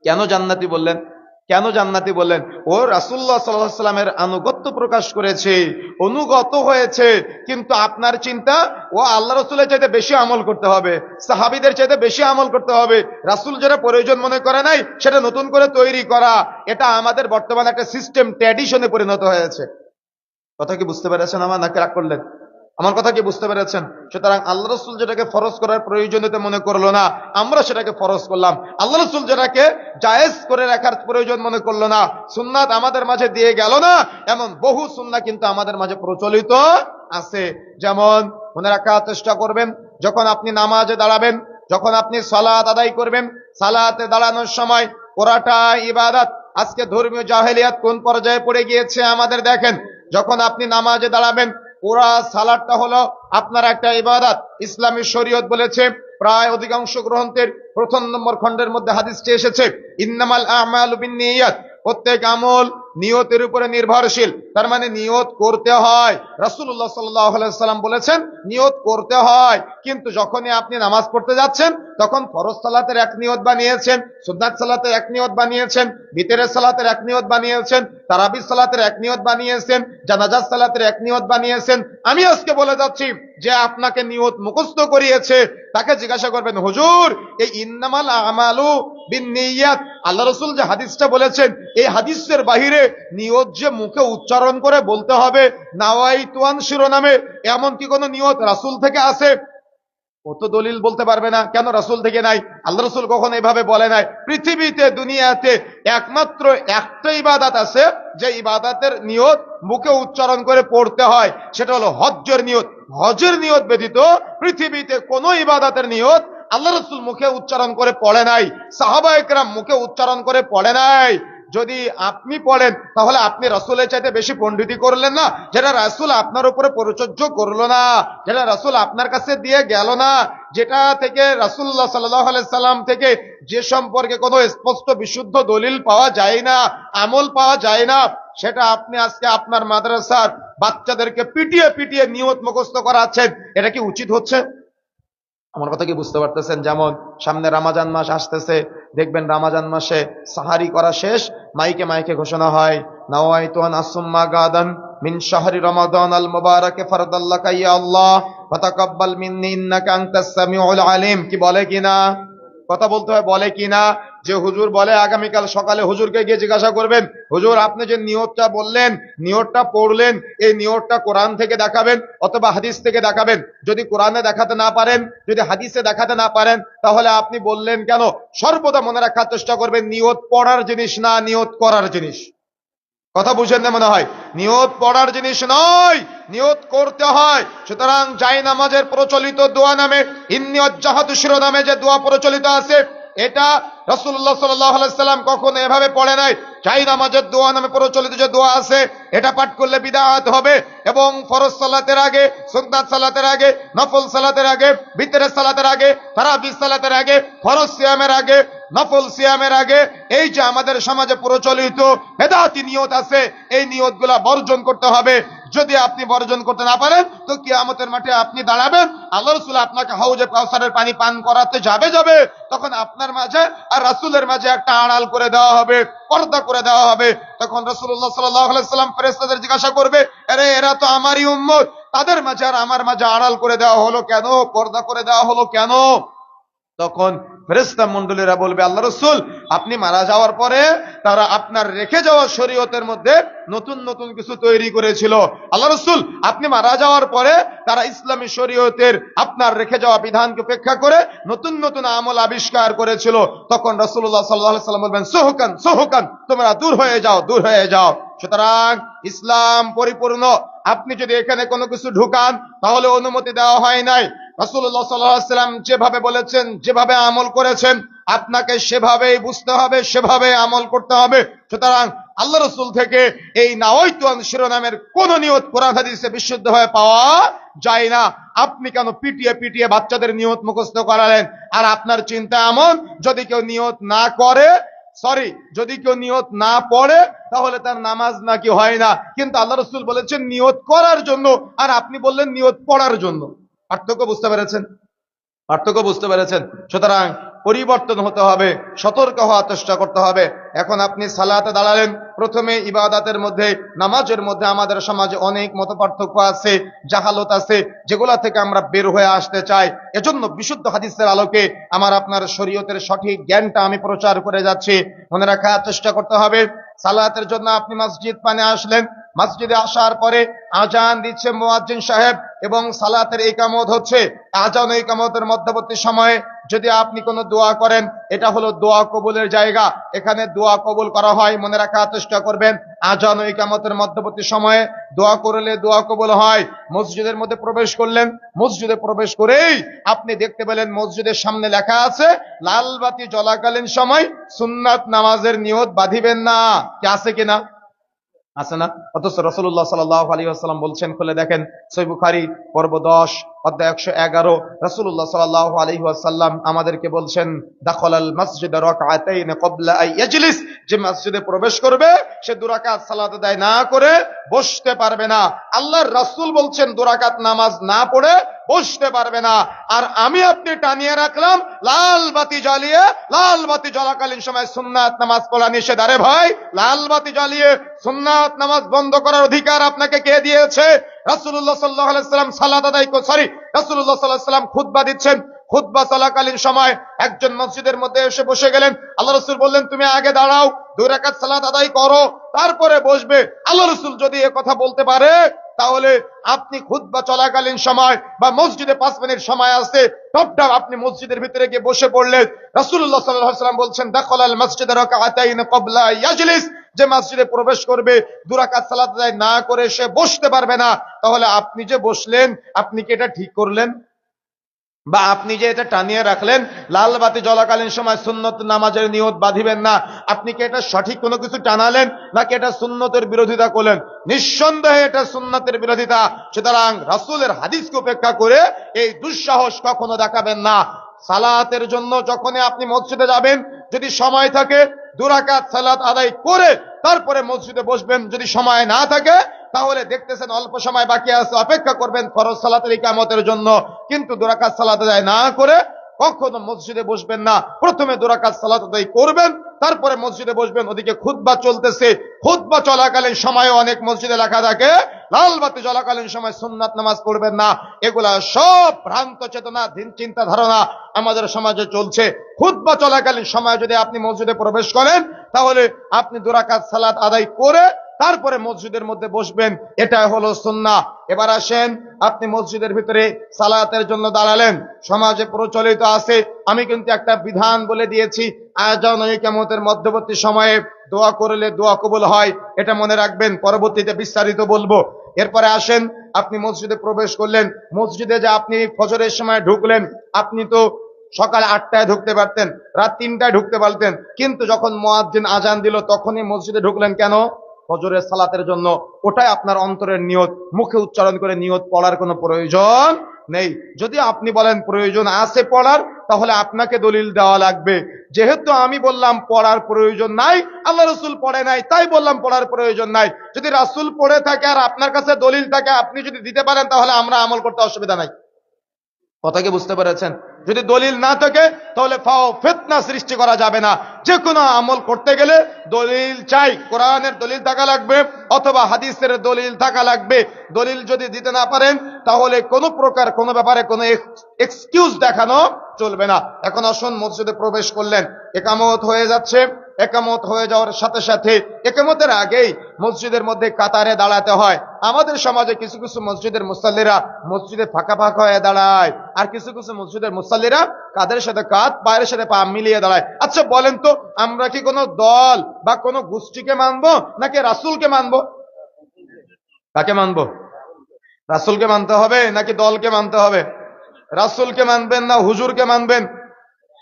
কেন জান্নাতি বললেন? কেন জান্নাতি বললেন? ও রাসূলুল্লাহ সাল্লাল্লাহু আলাইহি সাল্লামের আনুগত্য প্রকাশ করেছে, অনুগত হয়েছে। কিন্তু আপনার চিন্তা, ও আল্লাহ রাসূলের চাইতে বেশি আমল করতে হবে, সাহাবীদের চাইতে বেশি আমল করতে হবে, রাসূল যেটা প্রয়োজন মনে করে নাই সেটা নতুন করে তৈরি করা। এটা আমাদের বর্তমানে একটা সিস্টেম, ট্র্যাডিশনে পরিণত হয়েছে। কথা কি বুঝতে পেরেছেন আমার, নাকি রাগ করলেন? আমার কথা কি বুঝতে পেরেছেন? সুতরাং আল্লাহ রাসূল যেটাকে ফরজ করার প্রয়োজনীয়তা মনে করলো না, আমরা সেটাকে ফরজ করলাম। আল্লাহ রাসূল যেটাকে জায়েজ করে রাখার প্রয়োজন মনে করলো না, সুন্নাত আমাদের মাঝে দিয়ে গেল না, এমন বহু সুন্নাহ কিন্তু আমাদের মাঝে প্রচলিত আছে। যেমন মনে রাখার চেষ্টা করবেন, যখন আপনি নামাজে দাঁড়াবেন, যখন আপনি সালাত আদায় করবেন, সালাতে দাঁড়ানোর সময় পুরাটা ইবাদত। আজকে ধর্মীয় জাহেলিয়াত কোন পর্যায়ে পড়ে গিয়েছে আমাদের দেখেন। যখন আপনি নামাজে দাঁড়াবেন, পুরা সালাতটা হলো আপনার একটা ইবাদত। ইসলামী শরীয়ত বলেছে, প্রায় অধিকাংশ গ্রন্থের 1 নম্বর খণ্ডের মধ্যে হাদিসটি এসেছে, ইন্নামাল আমালু বিন্নিয়াত, প্রত্যেক আমল নিয়তের উপরে নির্ভরশীল। তার মানে নিয়ত করতে হয়। রাসূলুল্লাহ সাল্লাল্লাহু আলাইহি সাল্লাম বলেছেন নিয়ত করতে হয়। কিন্তু যখনই আপনি নামাজ পড়তে যাচ্ছেন তখন ফরজ সালাতের এক নিয়ত বানিয়েছেন, সুন্নাত সালাতের এক নিয়ত বানিয়েছেন, বিতরের সালাতের এক নিয়ত বানিয়েছেন, তারাবির সালাতের এক নিয়ত বানিয়েছেন, জানাজার সালাতের এক নিয়ত বানিয়েছেন। আমি আজকে বলে যাচ্ছি যে আপনাকে নিয়ত মুখস্থ করিয়েছে তাকে জিজ্ঞাসা করবেন, হুজুর এই ইন্নামাল আমালু বিন্নিয়াত, আল্লাহ রাসূল যে হাদিসটা বলেছেন এই হাদিসের বাহিরে নিয়ত যে মুখে উচ্চারণ করে বলতে হবে নাওয়াইতু আন শিরোনামে, এমন কি কোনো নিয়ত রাসূল থেকে আছে? ও তো দলিল বলতে পারবে না, কেন রাসূল থেকে নাই? আল্লাহ রাসূল কখনো এভাবে বলে নাই। পৃথিবীতে দুনিয়াতে একমাত্র একটা ইবাদত আছে যে ইবাদতের নিয়ত মুখে উচ্চারণ করে পড়তে হয়, সেটা হলো হজ্জের নিয়ত। হজের নিয়ত ব্যতীত পৃথিবীতে কোনো ইবাদতের নিয়ত আল্লাহ রাসূল মুখে উচ্চারণ করে পড়ে নাই, সাহাবায়ে কেরাম মুখে উচ্চারণ করে পড়ে নাই। যদি আপনি পড়েন তাহলে আপনি রাসূলের চাইতে বেশি পণ্ডিতি করলেন না, যেটা রাসূল আপনার উপরে পরিচর্য করলো না, যেটা রাসূল আপনার কাছে দিয়ে গেল না, যেটা থেকে রাসূলুল্লাহ সাল্লাল্লাহু আলাইহি সাল্লাম থেকে যে সম্পর্কে কোনো স্পষ্ট বিশুদ্ধ দলিল পাওয়া যায় না, আমল পাওয়া যায় না, সেটা আপনি আজকে আপনার মাদ্রাসার বাচ্চাদেরকে পিটিয়ে পিটিয়ে নিয়ত মুখস্থ করাচ্ছেন। এটা কি উচিত হচ্ছে? আমার কথা কি বুঝতে পারতেছেন? যেমন সামনে রমজান মাস আসতেছে, দেখবেন রমজান মাসে সাহারি করা শেষ, মাইকে মাইকে ঘোষণা হয় নাওয়াইতু আন আসুম্মা গাদান মিন শাহরি রমাদান আল মুবারাকে ফারদাল্লাকা ইয়া আল্লাহ ফাতাকাব্বাল মিন্নি ইন্নাকা আনতাস সামিউল আলিম। কি বলে কিনা? কথা বলতে হয়, বলে কিনা? যে হুজুর বলে আগামীকাল সকালে হুজুরকে গিয়ে জিজ্ঞাসা করবেন, হুজুর আপনি যে নিয়তটা বললেন, নিয়তটা পড়লেন, এই নিয়তটা কোরআন থেকে দেখাবেন অথবা হাদিস থেকে দেখাবেন। যদি কোরআনে দেখাতে না পারেন, যদি হাদিসে দেখাতে না পারেন, তাহলে আপনি বললেন কেন? সর্বদা মনে রাখার চেষ্টা করবেন নিয়ত পড়ার জিনিস না, নিয়ত করার জিনিস। কথা বুঝেন না মনে হয়? নিয়ত পড়ার জিনিস নয়, নিয়ত করতে হয়। সুতরাং জায় নামাজের প্রচলিত দোয়া নামে ইন্নী ওয়াজ্জাহাতু শিরোনামে যে দোয়া প্রচলিত আছে, এটা রাসূলুল্লাহ সাল্লাল্লাহু আলাইহি সাল্লাম কখনো এভাবে পড়ে নাই। জায় নামাজের দোয়া নামে প্রচলিত যে দোয়া আছে এটা পাঠ করলে বিদআত হবে, এবং ফরজ সালাতের আগে, সুন্নাত সালাতের আগে, নফল সালাতের আগে, বিতরের সালাতের আগে, তারাবি সালাতের আগে, ফরজ সিয়ামের আগে, নফল সিয়ামের আগে, এই যে আমাদের সমাজে প্রচলিত বেদাতি নিয়ত আছে, এই নিয়তগুলা বর্জন করতে হবে। যদি আপনি বর্জন করতে না পারেন তো কিয়ামতের মাঠে আপনি দাঁড়াবেন, আল্লাহ রাসূল আপনাকে হাউজে কাউসারের পানি পান করাতে যাবে, তখন আপনার মাঝে আর রাসূলের মাঝে একটা আড়াল করে দেওয়া হবে, পর্দা করে দেওয়া হবে। তখন রাসূলুল্লাহ সাল্লাল্লাহু আলাইহি সাল্লাম ফেরেশতাদের জিজ্ঞাসা করবে, আরে এরা তো আমারই উম্মত, তাদের মাঝে আর আমার মাঝে আড়াল করে দেওয়া হলো কেন, পর্দা করে দেওয়া হলো কেন? তখন ফেরেশতা মণ্ডলীরা বলবে, আল্লাহ রাসূল আপনি মারা যাওয়ার পরে তারা আপনার রেখে যাওয়া শরীয়তের মধ্যে নতুন নতুন কিছু তৈরি করেছিল। আল্লাহ রাসূল আপনি মারা যাওয়ার পরে তারা ইসলামী শরীয়তের আপনার রেখে যাওয়া বিধানকে উপেক্ষা করে নতুন নতুন আমল আবিষ্কার করেছিল। তখন রাসূলুল্লাহ সাল্লাল্লাহু আলাইহি সাল্লাম বলবেন, সুহকান সুহকান, তোমরা দূর হয়ে যাও, দূর হয়ে যাও। সুতরাং ইসলাম পরিপূর্ণ। আপনি যদি এখানে কোনো কিছু ঢুকান তাহলে অনুমতি দেওয়া হয় নাই। রাসূলুল্লাহ সাল্লাল্লাহু আলাইহি সাল্লাম যেভাবে বলেছেন, যেভাবে আমল করেছেন, আপনাকে সেভাবেই বুঝতে হবে, সেভাবে আমল করতে হবে। সুতরাং আল্লাহ রাসূল থেকে এই নাওয়াইতু আন শিরোনামের কোন নিয়ত কোরআন হাদিসে বিশুদ্ধভাবে পাওয়া যায় না। আপনি কেন পিটিয়ে পিটিয়ে বাচ্চাদের নিয়ত মুখস্থ করালেন? আর আপনার চিন্তা এমন, যদি কেউ নিয়ত না করে, যদি কেউ নিয়ত না পড়ে তাহলে তার নামাজ নাকি হয় না, কিন্তু আল্লাহ রাসূল বলেছেন নিয়ত করার জন্য, আর আপনি বললেন নিয়ত পড়ার জন্য। পার্থক্য বুঝতে পেরেছেন? পার্থক্য বুঝতে পেরেছেন? সুতরাং পরিবর্তন হতে হবে, সতর্ক হওয়ার চেষ্টা করতে হবে। এখন আপনি সালাতে দাঁড়ালেন, প্রথমে ইবাদতের মধ্যে, নামাজের মধ্যে আমাদের সমাজে অনেক মত পার্থক্য আছে, জাহালত আছে, যেগুলা থেকে আমরা বের হয়ে আসতে চাই। এজন্য বিশুদ্ধ হাদিসের আলোকে আমার আপনার শরীয়তের সঠিক জ্ঞানটা আমি প্রচার করে যাচ্ছি। মনে রাখার চেষ্টা করতে হবে, সালাতের জন্য আপনি মসজিদ পানে আসলেন, মসজিদে আসার পরে আজান দিচ্ছে মুয়াজ্জিন সাহেব এবং সালাতের ইকামত হচ্ছে। আজান ও ইকামতের মধ্যবর্তী সময়ে যদি আপনি কোনো দোয়া করেন, এটা হলো দোয়া কবুলের জায়গা, এখানে দোয়া কবুল করা হয়। মনে রাখার চেষ্টা করবেন, আজান ও ইকামতের মধ্যবর্তী সময়ে দোয়া করলে দোয়া কবুল হয়। মসজিদের মধ্যে প্রবেশ করলেন, মসজিদে প্রবেশ করেই আপনি দেখতে পেলেন মসজিদের সামনে লেখা আছে লাল বাতি জ্বলাকালীন সময় সুন্নাত নামাজের নিয়ত বাঁধিবেন না। কি আছে কিনা? আছে না? অথচ রাসূলুল্লাহ সাল্লাল্লাহু আলাইহি ওয়াসাল্লাম বলছেন, খুলে দেখেন সহিহ বুখারী পর্ব 10 অধ্যায় 111, রাসূলুল্লাহ সাল্লাল্লাহু আলাইহি ওয়াসাল্লাম আমাদেরকে বলছেন, দাখালাল মাসজিদ রাকআতাইন ক্বাবলা আন ইয়াজলিস, যে মসজিদে প্রবেশ করবে সে 2 রাকাত সালাত আদায় না করে বসতে পারবে না। আল্লাহর রাসূল বলছেন 2 রাকাত নামাজ না পড়ে বসতে পারবে না। আর আমি আপনি টানিয়ে রাখলাম লাল বাতি জ্বালিয়ে, লাল বাতি জ্বলাকালীন সময় সুন্নাত নামাজ পড়া নিষেধ। আরে ভাই, লাল বাতি জ্বালিয়ে সুন্নাত নামাজ বন্ধ করার অধিকার আপনাকে কে দিয়েছে? রাসূলুল্লাহ সাল্লাল্লাহু আলাইহি ওয়াসাল্লাম সালাত আদায় রাসূলুল্লাহ সাল্লাল্লাহু আলাইহি ওয়াসাল্লাম খুতবা দিচ্ছেন, খুতবা চলাকালীন সময় একজন মসজিদের মধ্যে এসে বসে গেলেন। আল্লাহ রাসূল বললেন, তুমি আগে দাঁড়াও, 2 রাকাত সালাত আদায় করো, তারপরে বসবে। আল্লাহ রাসূল যদি এ কথা বলতে পারে, তাহলে আপনি খুতবা চলাকালীন সময় বা মসজিদে 5 মিনিট সময় আছে, টপটাপ আপনি মসজিদের ভিতরে গিয়ে বসে পড়লেন। রাসূলুল্লাহ সাল্লাল্লাহু আলাইহি ওয়াসাল্লাম বলছেন, দাখালাল মাসজিদ রাকআতাইন ক্বাবলা ইয়াজলিস, যে মসজিদে প্রবেশ করবে 2 রাকাত সালাত আদায় না করে সে বসতে পারবে না। তাহলে আপনি যে বসলেন, আপনি কি এটা ঠিক করলেন? বা আপনি যে এটা টানিয়ে রাখলেন লাল বাতি জ্বলাকালীন সময় সুন্নত নামাজের নিয়ত বাঁধিবেন না, আপনি কি এটা সঠিক কোনো কিছু টানালেন, নাকি এটা সুন্নতের বিরোধিতা করলেন? নিঃসন্দেহে এটা সুন্নতের বিরোধিতা। সুতরাং রাসূলের হাদিসকে উপেক্ষা করে এই দুঃসাহস কখনো দেখাবেন না। সালাতের জন্য যখনই আপনি মসজিদে যাবেন, যদি সময় থাকে 2 রাকাত সালাত আদায় করে তারপরে মসজিদে বসবেন। যদি সময় না থাকে, তাহলে দেখতেছেন অল্প সময় বাকি আছে, অপেক্ষা করবেন ফরজ সালাতের ইকামতের জন্য, কিন্তু 2 রাকাত সালাত আদায় না করে কখনো মসজিদে বসবেন না। প্রথমে 2 রাকাত সালাত আদায় করবেন, তারপরে মসজিদে বসবেন। ওদিকে খুতবা চলতেছে, খুতবা চলাকালীন সময়ে অনেক মসজিদে লেখা থাকে লাল বাতি জ্বলাকালীন সময় সুন্নাত নামাজ পড়বেন না। এগুলা সব ভ্রান্ত চেতনা, চিন্তা ধারণা আমাদের সমাজে চলছে। খুতবা চলাকালীন সময় যদি আপনি মসজিদে প্রবেশ করেন, তাহলে আপনি 2 রাকাত সালাত আদায় করে তারপরে মসজিদের মধ্যে বসবেন, এটা হলো সুন্নাহ। এবার আসেন, আপনি মসজিদের ভিতরে সালাতের জন্য দাঁড়ালেন, সমাজে প্রচলিত আছে, আমি কিন্তু একটা বিধান বলে দিয়েছি, আযান ও ইকামতের মধ্যবর্তী সময়ে দোয়া করলে দোয়া কবুল হয়, এটা মনে রাখবেন, পরবর্তীতে বিস্তারিত বলবো। এরপরে আসেন, আপনি মসজিদে প্রবেশ করলেন, মসজিদে যে আপনি ফজরের সময় ঢুকলেন, আপনি তো সকাল 8টায় ঢুকতে পারতেন, রাত 3টায় ঢুকতে পারতেন, কিন্তু যখন মুয়াজ্জিন আজান দিল তখনই মসজিদে ঢুকলেন কেন? ফজরের সালাতের জন্য। ওটাই আপনার অন্তরের নিয়ত, মুখে উচ্চারণ করে নিয়ত পড়ার কোনো প্রয়োজন নেই। যদি আপনি বলেন প্রয়োজন আছে পড়ার, তাহলে আপনাকে দলিল দেওয়া লাগবে। যেহেতু আমি বললাম পড়ার প্রয়োজন নাই, আল্লাহ রাসূল পড়ে নাই, তাই বললাম পড়ার প্রয়োজন নাই। যদি রাসূল পড়ে থাকে আর আপনার কাছে দলিল থাকে, আপনি যদি দিতে পারেন, তাহলে আমরা আমল করতে অসুবিধা নাই। কথা কি বুঝতে পেরেছেন? যদি দলিল না থাকে, তাহলে ফিতনা সৃষ্টি করা যাবে না। যে কোনো আমল করতে গেলে দলিল চাই, কোরআনের দলিল থাকা লাগবে অথবা হাদিসের দলিল থাকা লাগবে। দলিল যদি দিতে না পারেন, তাহলে কোনো প্রকার কোনো ব্যাপারে কোনো এক্সকিউজ দেখানো চলবে না। এখন আসুন, মসজিদে প্রবেশ করলেন, ইকামত হয়ে যাচ্ছে। ইকামত হয়ে যাওয়ার সাথে সাথে ইকামতের আগেই মসজিদের মধ্যে কাতারে দাঁড়াতে হয়। আমাদের সমাজে কিছু কিছু মসজিদের মুসাল্লিরা মসজিদে ফাঁকা ফাঁকা হয়ে দাঁড়ায়, আর কিছু কিছু মসজিদের মুসাল্লিরা কাদের সাথে কাঁধ, পায়ের সাথে পা মিলিয়ে দাঁড়ায়। আচ্ছা বলেন তো, আমরা কি কোনো দল বা কোনো গোষ্ঠীকে মানবো, নাকি রাসূলকে মানবো? কাকে মানবো? রাসূলকে মানতে হবে নাকি দলকে মানতে হবে? রাসূলকে মানবেন না হুজুরকে মানবেন?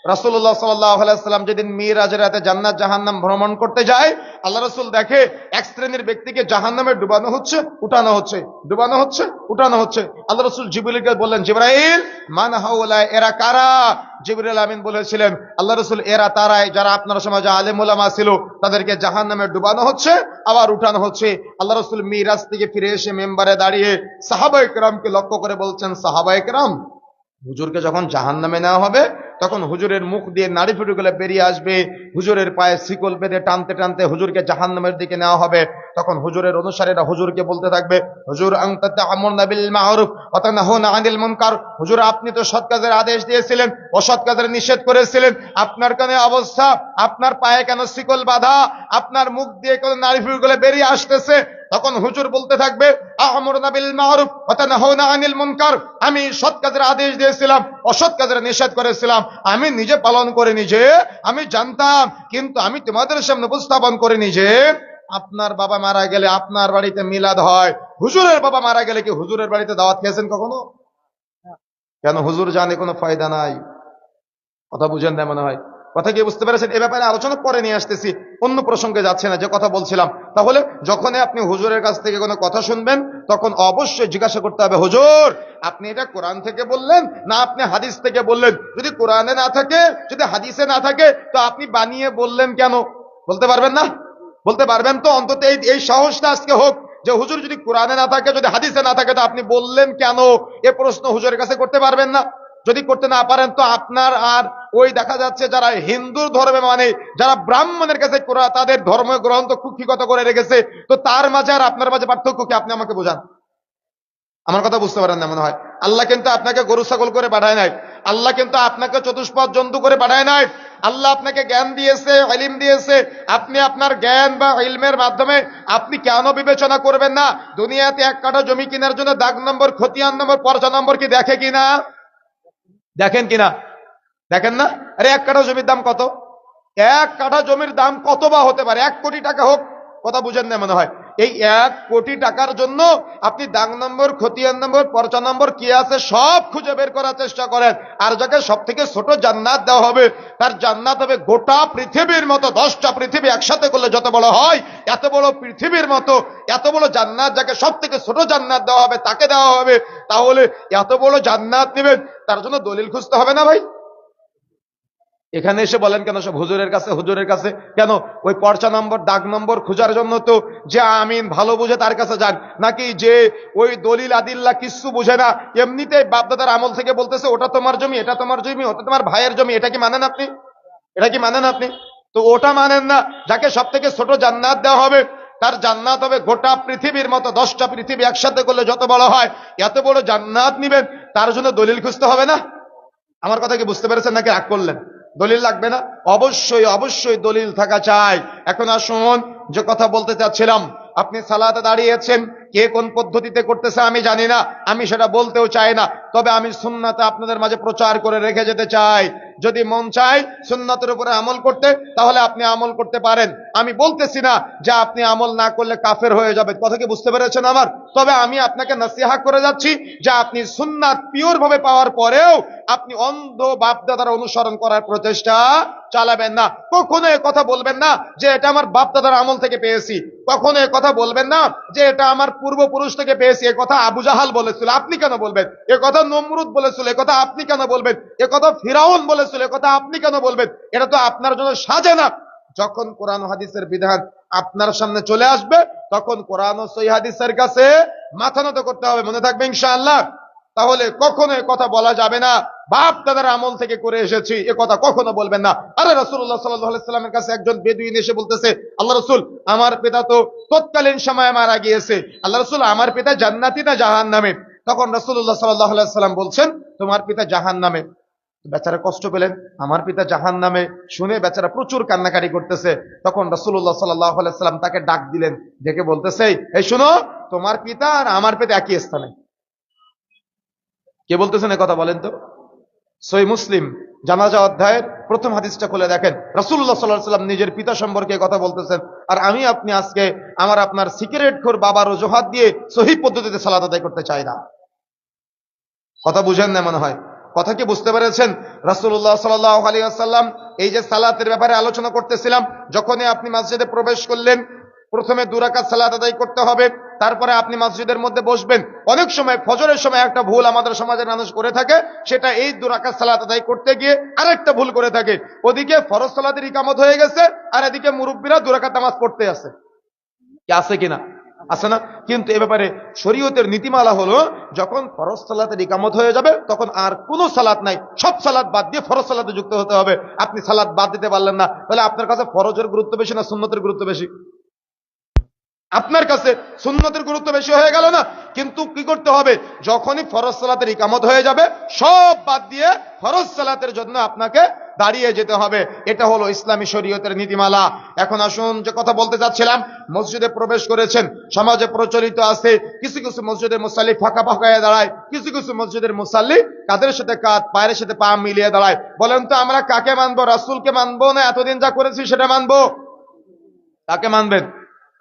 রাসূলুল্লাহ সাল্লাল্লাহু আলাইহি ওয়াসাল্লাম যেদিন মিরাজের রাতে জান্নাত জাহান্নাম ভ্রমণ করতে যায়, আল্লাহ রাসূল দেখে এক শ্রেণীর ব্যক্তিকে জাহান্নামে ডুবানো হচ্ছে, উঠানো হচ্ছে, ডুবানো হচ্ছে, উঠানো হচ্ছে। আল্লাহ রাসূল জিবরিলকে বললেন, জিবরাইল, মান হাউলা, এরা কারা? জিবরিল আমিন বলেছিলেন, আল্লাহ রাসূল, এরা তারাই যারা আপনার সমাজে আলেম ওলামা ছিল, তাদেরকে জাহান্নামে ডুবানো হচ্ছে, আবার উঠানো হচ্ছে। আল্লাহ রাসূল মিরাজ থেকে ফিরে এসে মিম্বারে দাঁড়িয়ে সাহাবায়ে কেরামকে লক্ষ্য করে বলছেন, সাহাবায়ে কেরাম, হুজুরকে যখন জাহান্নামে নেওয়া হবে, তখন হুজুরের মুখ দিয়ে নাড়ি ফুটুগুলো বেরিয়ে আসবে, হুজুরের পায়ে শিকল বেঁধে টানতে টানতে হুজুরকে জাহান্নামের দিকে নেওয়া হবে। তখন হুজুরের অনুসারীরা হুজুরকে বলতে থাকবে, হুজুর, আনতা তা'মুরুনা বিল মা'রুফ ওয়া তানহাউনা আনিল মুনকার, হুজুর আপনি তো সৎ কাজের আদেশ দিয়েছিলেন, অসৎ কাজের নিষেধ করেছিলেন, আপনার কেন অবস্থা? আপনার পায়ে কেন শিকল বাঁধা? আপনার মুখ দিয়ে কেন নাড়ি ফুটুগুলো বেরিয়ে আসতেছে? তখন হুজুর বলতে থাকবে, আ'মুরুনা বিল মা'রুফ ওয়া তানহাউনা আনিল মুনকার, আমি সৎ কাজের আদেশ দিয়েছিলাম, অসৎ কাজের নিষেধ করেছিলাম, আমি নিজে পালন করিনি, যে আমি জানতাম, কিন্তু আমি তোমাদের সামনে উপস্থাপন করিনি যে আপনার বাবা মারা গেলে আপনার বাড়িতে মিলাদ হয়, হুজুরের বাবা মারা গেলে কি হুজুরের বাড়িতে দাওয়াত খেয়েছেন কখনো? কেন? হুজুর জানে কোনো ফায়দা নাই। কথা বুঝেন না মনে হয়? কথা কি বুঝতে পেরেছেন? এ ব্যাপারে আলোচনা পরে নিয়ে আসতেছি, অন্য প্রসঙ্গে যাচ্ছে না, যে কথা বলছিলাম। তাহলে যখনই আপনি হুজুরের কাছ থেকে কোনো কথা শুনবেন তখন অবশ্যই জিজ্ঞাসা করতে হবে, হুজুর আপনি এটা কোরআন থেকে বললেন না আপনি হাদিস থেকে বললেন? যদি কোরআনে না থাকে, যদি হাদিসে না থাকে, তো আপনি বানিয়ে বললেন কেন? বলতে পারবেন না? বলতে পারবেন তো? অন্তত এই সাহসটা আজকে হোক যে হুজুর যদি কোরআনে না থাকে, যদি হাদিসে না থাকে, তো আপনি বললেন কেন? এ প্রশ্ন হুজুরের কাছে করতে পারবেন না? যদি করতে না পারেন তো আপনার আর ওই দেখা যাচ্ছে যারা হিন্দু ধর্মে মানে যারা ব্রাহ্মণের কাছে তাদের ধর্ম গ্রন্থ কুক্ষিগত করে রেখেছে, তো তার মাঝে আর আপনার মাঝে পার্থক্য কি? আপনি আমাকে বোঝান। আমার কথা বুঝতে পারেন না মনে হয়। আল্লাহ কিন্তু আপনাকে গরু ছাগল করে পাঠায় নাই। আল্লাহ কিন্তু আপনাকে চতুষ্পদ জন্তু করে পাঠায় নাই। আল্লাহ আপনাকে জ্ঞান দিয়েছে, ইলম দিয়েছে। আপনি আপনার জ্ঞান বা ইলমের মাধ্যমে আপনি কেন বিবেচনা করবেন না? দুনিয়াতে এক কাঠা জমি কেনার জন্য দাগ নম্বর, খতিয়ান নম্বর, পর্চা নম্বর কি দেখে কিনা? দেখেন কিনা? দেখেন না? আরে এক কাঠা জমির দাম কত? এক কাঠা জমির দাম কত বা হতে পারে? 1 কোটি টাকা হোক। কথা বুঝেন না মনে হয়। এই 1 কোটি টাকার জন্য আপনি দাগ নম্বর, খতিয়ান নম্বর, পর্চা নম্বর কি আছে সব খুঁজে বের করার চেষ্টা করেন। আর যাকে সব থেকে ছোট জান্নাত দেওয়া হবে, তার জান্নাত হবে গোটা পৃথিবীর মতো। 10টা পৃথিবী একসাথে করলে যত বড় হয়, এত বড় পৃথিবীর মতো এত বড় জান্নাত যাকে সব থেকে ছোট জান্নাত দেওয়া হবে তাকে দেওয়া হবে। তাহলে এত বড় জান্নাত নেবেন, তার জন্য দলিল খুঁজতে হবে না ভাই? এখানে এসে বলেন কেন সব হুজুরের কাছে, হুজুরের কাছে কেন? ওই পর্চা নম্বর, দাগ নম্বর খোঁজার জন্য তো যে আমিন ভালো বুঝে তার কাছে যান, নাকি যে ওই দলিল আদিল্লা কিচ্ছু বুঝে না এমনিতেই বাপদাদার আমল থেকে বলতেছে ওটা তোমার জমি, এটা তোমার জমি, ওটা তোমার ভাইয়ের জমি, এটা কি মানেন আপনি? এটা কি মানেন আপনি? তো ওটা মানেন না। যাকে সব থেকে ছোট জান্নাত দেওয়া হবে, তার জান্নাত হবে গোটা পৃথিবীর মতো। 10টা পৃথিবী একসাথে করলে যত বড় হয়, এত বড় জান্নাত নিবেন, তার জন্য দলিল খুঁজতে হবে না? আমার কথা কি বুঝতে পেরেছেন নাকি রাগ করলেন? দলিল লাগবে না? অবশ্যই অবশ্যই দলিল থাকা চাই। এখন আসুন যে কথা বলতে চাচ্ছিলাম, আপনি সালাতে দাঁড়িয়েছেন, কে কোন পদ্ধতিতে করতেছে আমি জানি না, আমি সেটা বলতেও চাই না। তবে আমি সুন্নাতে আপনাদের মাঝে প্রচার করে রেখে যেতে চাই। যদি মন চায় সুন্নাতের উপরে আমল করতে, তাহলে আপনি আমল করতে পারেন। আমি বলতেছি না যে আপনি আমল না করলে কাফের হয়ে যাবে। কথা কি বুঝতে পেরেছেন আমার? তবে আমি আপনাকে নসিহত করে যাচ্ছি যে আপনি সুন্নাত পিওর ভাবে পাওয়ার পরেও আপনি অন্ধ বাপদাদার অনুসরণ করার প্রচেষ্টা চালাবেন না। কখনো এ কথা বলবেন না যে এটা আমার বাপদাদার আমল থেকে পেয়েছি। কখনো এ কথা বলবেন না যে এটা আমার পূর্বপুরুষ থেকে পেয়েছি। এ কথা আবু জাহাল বলেছিল, আপনি কেন বলবেন? এ কথা নমরুদ বলেছিল, এ কথা আপনি কেন বলবেন? এ কথা ফিরাউন বলেছিল, এ কথা আপনি কেন বলবেন? এটা তো আপনার জন্য সাজে না। যখন কোরআন হাদিসের বিধান আপনার সামনে চলে আসবে, তখন কোরআন ও সহিহ হাদিসের কাছে মাথা নত করতে হবে। মনে থাকবে ইনশাআল্লাহ। তাহলে কখনো এ কথা বলা যাবে না বাপ দাদার আমল থেকে করে এসেছি, এ কথা কখনো বলবেন না। আরে রাসূলুল্লাহ সাল্লাল্লাহু আলাইহি সাল্লামের কাছে একজন বেদুইন এসে বলতেছে, আল্লাহ রাসূল আমার পিতা তো তৎকালীন সময়ে মারা গিয়েছে, আল্লাহ রাসূল আমার পিতা জান্নাতি না জাহান্নামে? তখন রাসূলুল্লাহ সাল্লাল্লাহু আলাইহি সাল্লাম বলছেন, তোমার পিতা জাহান্নামে। বেচারা কষ্ট পেলেন, আমার পিতা জাহান্নামে শুনে বেচারা প্রচুর কান্নাকাটি করতেছে। তখন রাসূলুল্লাহ সাল্লাল্লাহু আলাইহি সাল্লাম তাকে ডাক দিলেন, ডেকে বলতেছে, এই শুনো, তোমার পিতা আর আমার পিতা একই স্থানে। কে বলতেছেন এ কথা বলেন তো? সহিহ মুসলিম জানাজা অধ্যায়ের প্রথম হাদিসটা খুলে দেখেন, রাসূলুল্লাহ সাল্লাল্লাহু আলাইহি সাল্লাম নিজের পিতা সম্পর্কে কথা বলতেছেন। আর আমি আপনি আজকে আমার আপনার সিগারেট খোর বাবার অজুহাত দিয়ে সহিহ পদ্ধতিতে সালাত আদায় করতে চাই না। কথা বুঝেন না মনে হয়। কথা কি বুঝতে পেরেছেন? রাসূলুল্লাহ সাল্লাল্লাহু আলাইহি ওয়াসাল্লাম এই যে সালাতের ব্যাপারে আলোচনা করতেছিলাম, যখনই আপনি মসজিদে প্রবেশ করলেন, প্রথমে 2 রাকাত সালাত আদায় করতে হবে, তারপরে আপনি মসজিদের মধ্যে বসবেন। অনেক সময় ফজরের সময় একটা ভুল আমাদের সমাজের মানুষ করে থাকে, সেটা এই 2 রাকাত সালাত আদায় করতে গিয়ে আরেকটা ভুল করে থাকে। ওদিকে ফরজ সালাতের ইকামত হয়ে গেছে, আর এদিকে মুরব্বীরা 2 রাকাত নামাজ পড়তে আছে। কি আছে কিনা? আছে না? কিন্তু এ ব্যাপারে শরীয়তের নীতিমালা হলো, যখন ফরজ সালাতের ইকামত হয়ে যাবে তখন আর কোনো সালাত নাই, সব সালাত বাদ দিয়ে ফরজ সালাতে যুক্ত হতে হবে। আপনি সালাত বাদ দিতে পারলেন না, তাহলে আপনার কাছে ফরজের গুরুত্ব বেশি না সুন্নতের গুরুত্ব বেশি? আপনার কাছে সুন্নতের গুরুত্ব বেশি হয়ে গেল না? কিন্তু কি করতে হবে, যখনই ফরজ সালাতের ইকামত হয়ে যাবে সব বাদ দিয়ে ফরজ সালাতের জন্য আপনাকে দাঁড়িয়ে যেতে হবে। এটা হলো ইসলামী শরীয়তের নীতিমালা। এখন আসুন যে কথা বলতে চাচ্ছিলাম, মসজিদে প্রবেশ করেছেন, সমাজে প্রচলিত আছে কিছু কিছু মসজিদের মুসাল্লি ফাঁকা ফাঁকা হয়ে দাঁড়ায়, কিছু কিছু মসজিদের মুসাল্লি কাদের সাথে কাঁধ পায়ের সাথে পা মিলিয়ে দাঁড়ায়। বলেন তো আমরা কাকে মানবো? রাসূলকে মানবো না এতদিন যা করেছি সেটা মানবো? কাকে মানবেন?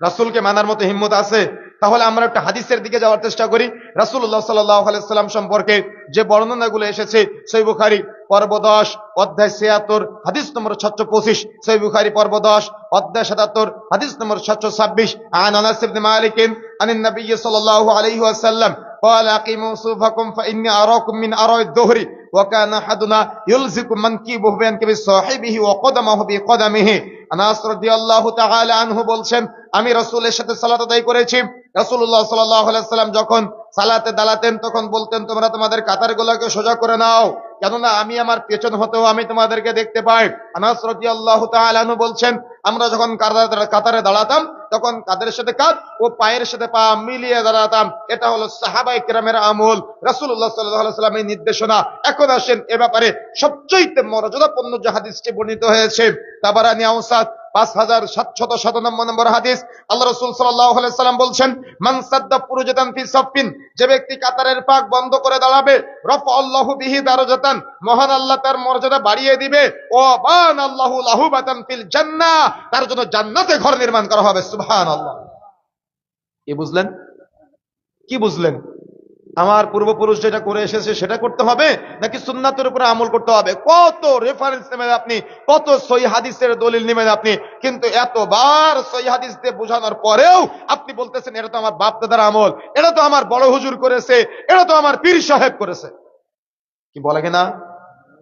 রাসূলকে মানার মতো হিম্মত আছে? তাহলে আমরা একটা হাদিসের দিকে যাওয়ার চেষ্টা করি। রাসূলুল্লাহ সাল্লাল্লাহু আলাইহি সাল্লাম সম্পর্কে যে বর্ণনাগুলো এসেছে, সহিহ বুখারী পর্ব 10 অধ্যায় 76 হাদিস নম্বর 625, সহিহ বুখারী পর্ব 10 অধ্যায় 77 হাদিস নম্বর 726, আন আনাস ইবনে মালিক আনিন নবী সাল্লাল্লাহু আলাইহি ওয়াসাল্লাম قال اقيموا صفوفكم فاني اراكم من اراء الظهر وكان احدنا يلزق منكبه بمنكب صاحبه وقدمه بقدمه। আনাস রাদিয়াল্লাহু তাআলা আনহু বলছেন, আমি রাসূলের সাথে সালাত আদায় করেছি। রাসূলুল্লাহ সাল্লাল্লাহু আলাইহি ওয়াসাল্লাম যখন সালাতে দাঁড়াতেন তখন বলতেন, তোমরা তোমাদের কাতারগুলোকে সোজা করে নাও, কেননা আমি আমার পেছন হতেও আমি তোমাদেরকে দেখতে পাই। আনাস রাদিয়াল্লাহু তাআলা আনহু বলছেন, আমরা যখন কাতারে দাঁড়াতাম তখন কাঁধের সাথে কাঁধ ও পায়ের সাথে পা মিলিয়ে দাঁড়াতাম। এটা হলো সাহাবায়ে কেরামের আমল, রাসূলুল্লাহ সাল্লাল্লাহু আলাইহি ওয়াসাল্লামের নির্দেশনা। এখন আসেন এ ব্যাপারে সবচেয়ে মর্যাদাপূর্ণ যে হাদিসটি বর্ণিত হয়েছে, তাবারানী আওসাত 5797 নম্বর হাদিস। আল্লাহ রাসূল সাল্লাল্লাহু আলাইহি ওয়াসাল্লাম বলছেন, মান সাদ্দা ফুরুজাতান ফি সাফিন, যে ব্যক্তি কাতারের পাক বন্ধ করে দাঁড়াবে, রাফাআল্লাহু বিহি দারাজাতান, মহান আল্লাহ তার মর্যাদা বাড়িয়ে দিবে, ও বানাল্লাহু লাহু বাতান ফিল জান্নাহ, তার জন্য জান্নাতে ঘর নির্মাণ করা হবে। সুবহানাল্লাহ। কি বুঝলেন? কি বুঝলেন? আমার পূর্বপুরুষ যেটা করে এসেছে সেটা করতে হবে, নাকি সুন্নাতের উপরে আমল করতে হবে? কত রেফারেন্স নেবেন আপনি, কত সহিহ হাদিসের দলিল নেবেন আপনি, কিন্তু এতবার সহিহ হাদিস দিয়ে বোঝানোর পরেও আপনি বলতেছেন এটা তো আমার বাপ দাদার আমল, এটা তো আমার বড় হুজুর করেছে, এটা তো আমার পীর সাহেব করেছে। কি বলে কিনা?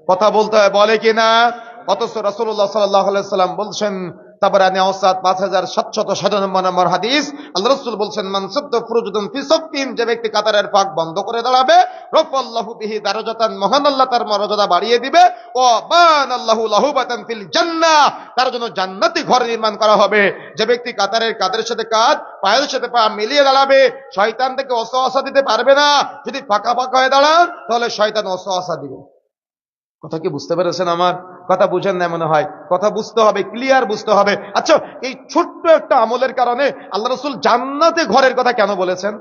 কথা বলতে হয়, বলে কিনা? অথচ রাসূলুল্লাহ সাল্লাল্লাহু আলাইহি ওয়াসাল্লাম বলছেন, তাবারানী আওসাত 5797 নম্বর হাদিস, আল্লাহ রাসূল বলছেন, মান সাদ্দা ফুরুজাতান ফি সাফিন, যে ব্যক্তি কাতারের পাক বন্ধ করে দাঁড়াবে, রাফাআল্লাহু বিহি দারাজাতান, মহান আল্লাহ তার মর্যাদা বাড়িয়ে দিবে, ও বানাল্লাহু লাহু বাতান ফিল জান্নাহ, তার জন্য জান্নাতি ঘর নির্মাণ করা হবে। যে ব্যক্তি কাতারের কাঁধের সাথে কাঁধ, পায়ের সাথে পা মিলিয়ে দাঁড়াবে, শয়তান থেকে ওয়াসওয়াসা দিতে পারবে না। যদি ফাঁকা ফাঁকা হয়ে দাঁড়ান তাহলে শয়তান ওয়াসওয়াসা দিবে। কথা কি বুঝতে পেরেছেন? আমার কথা বুঝেন না মনে হয়। কথা বুঝতে হবে, ক্লিয়ার বুঝতে হবে। আচ্ছা, এই ছোট্ট একটা আমলের কারণে আল্লাহ রাসূল জান্নাতে ঘরের কথা কেন বলেছেন?